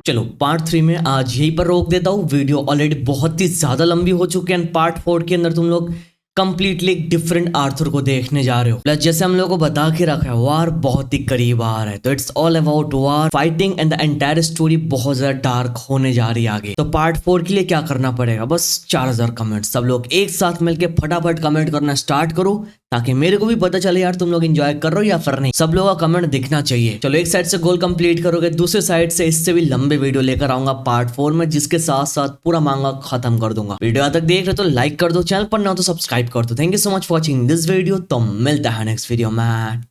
चलो पार्ट 3 में आज यहीं पर रोक देता हूँ। वीडियो ऑलरेडी बहुत ही ज्यादा लंबी हो चुकी है, एंड पार्ट 4 के अंदर तुम लोग कंप्लीटली डिफरेंट आर्थर को देखने जा रहे हो। प्लस जैसे हम लोगों को बता के रखा है वार बहुत ही करीब आ रहा है, तो it's all about war fighting, and the entire story बहुत ज्यादा डार्क होने जा रही है आगे। तो पार्ट 4 के लिए क्या करना पड़ेगा, बस 4000 कमेंट। सब लोग एक साथ मिलकर फटाफट कमेंट करना स्टार्ट करो ताकि मेरे को भी पता चले यार तुम लोग एंजॉय कर रहे हो या फिर नहीं। सब लोगों का कमेंट दिखना चाहिए। चलो एक साइड से गोल कंप्लीट करोगे, दूसरे साइड से इससे भी लंबे वीडियो लेकर आऊंगा पार्ट 4 में, जिसके साथ साथ पूरा मांगा खत्म कर दूंगा। वीडियो तक देख रहे तो लाइक कर दो, चैनल पर ना हो तो सब्सक्राइब कर दो। Thank you so much for watching this video. तो मिलता है नेक्स्ट वीडियो में।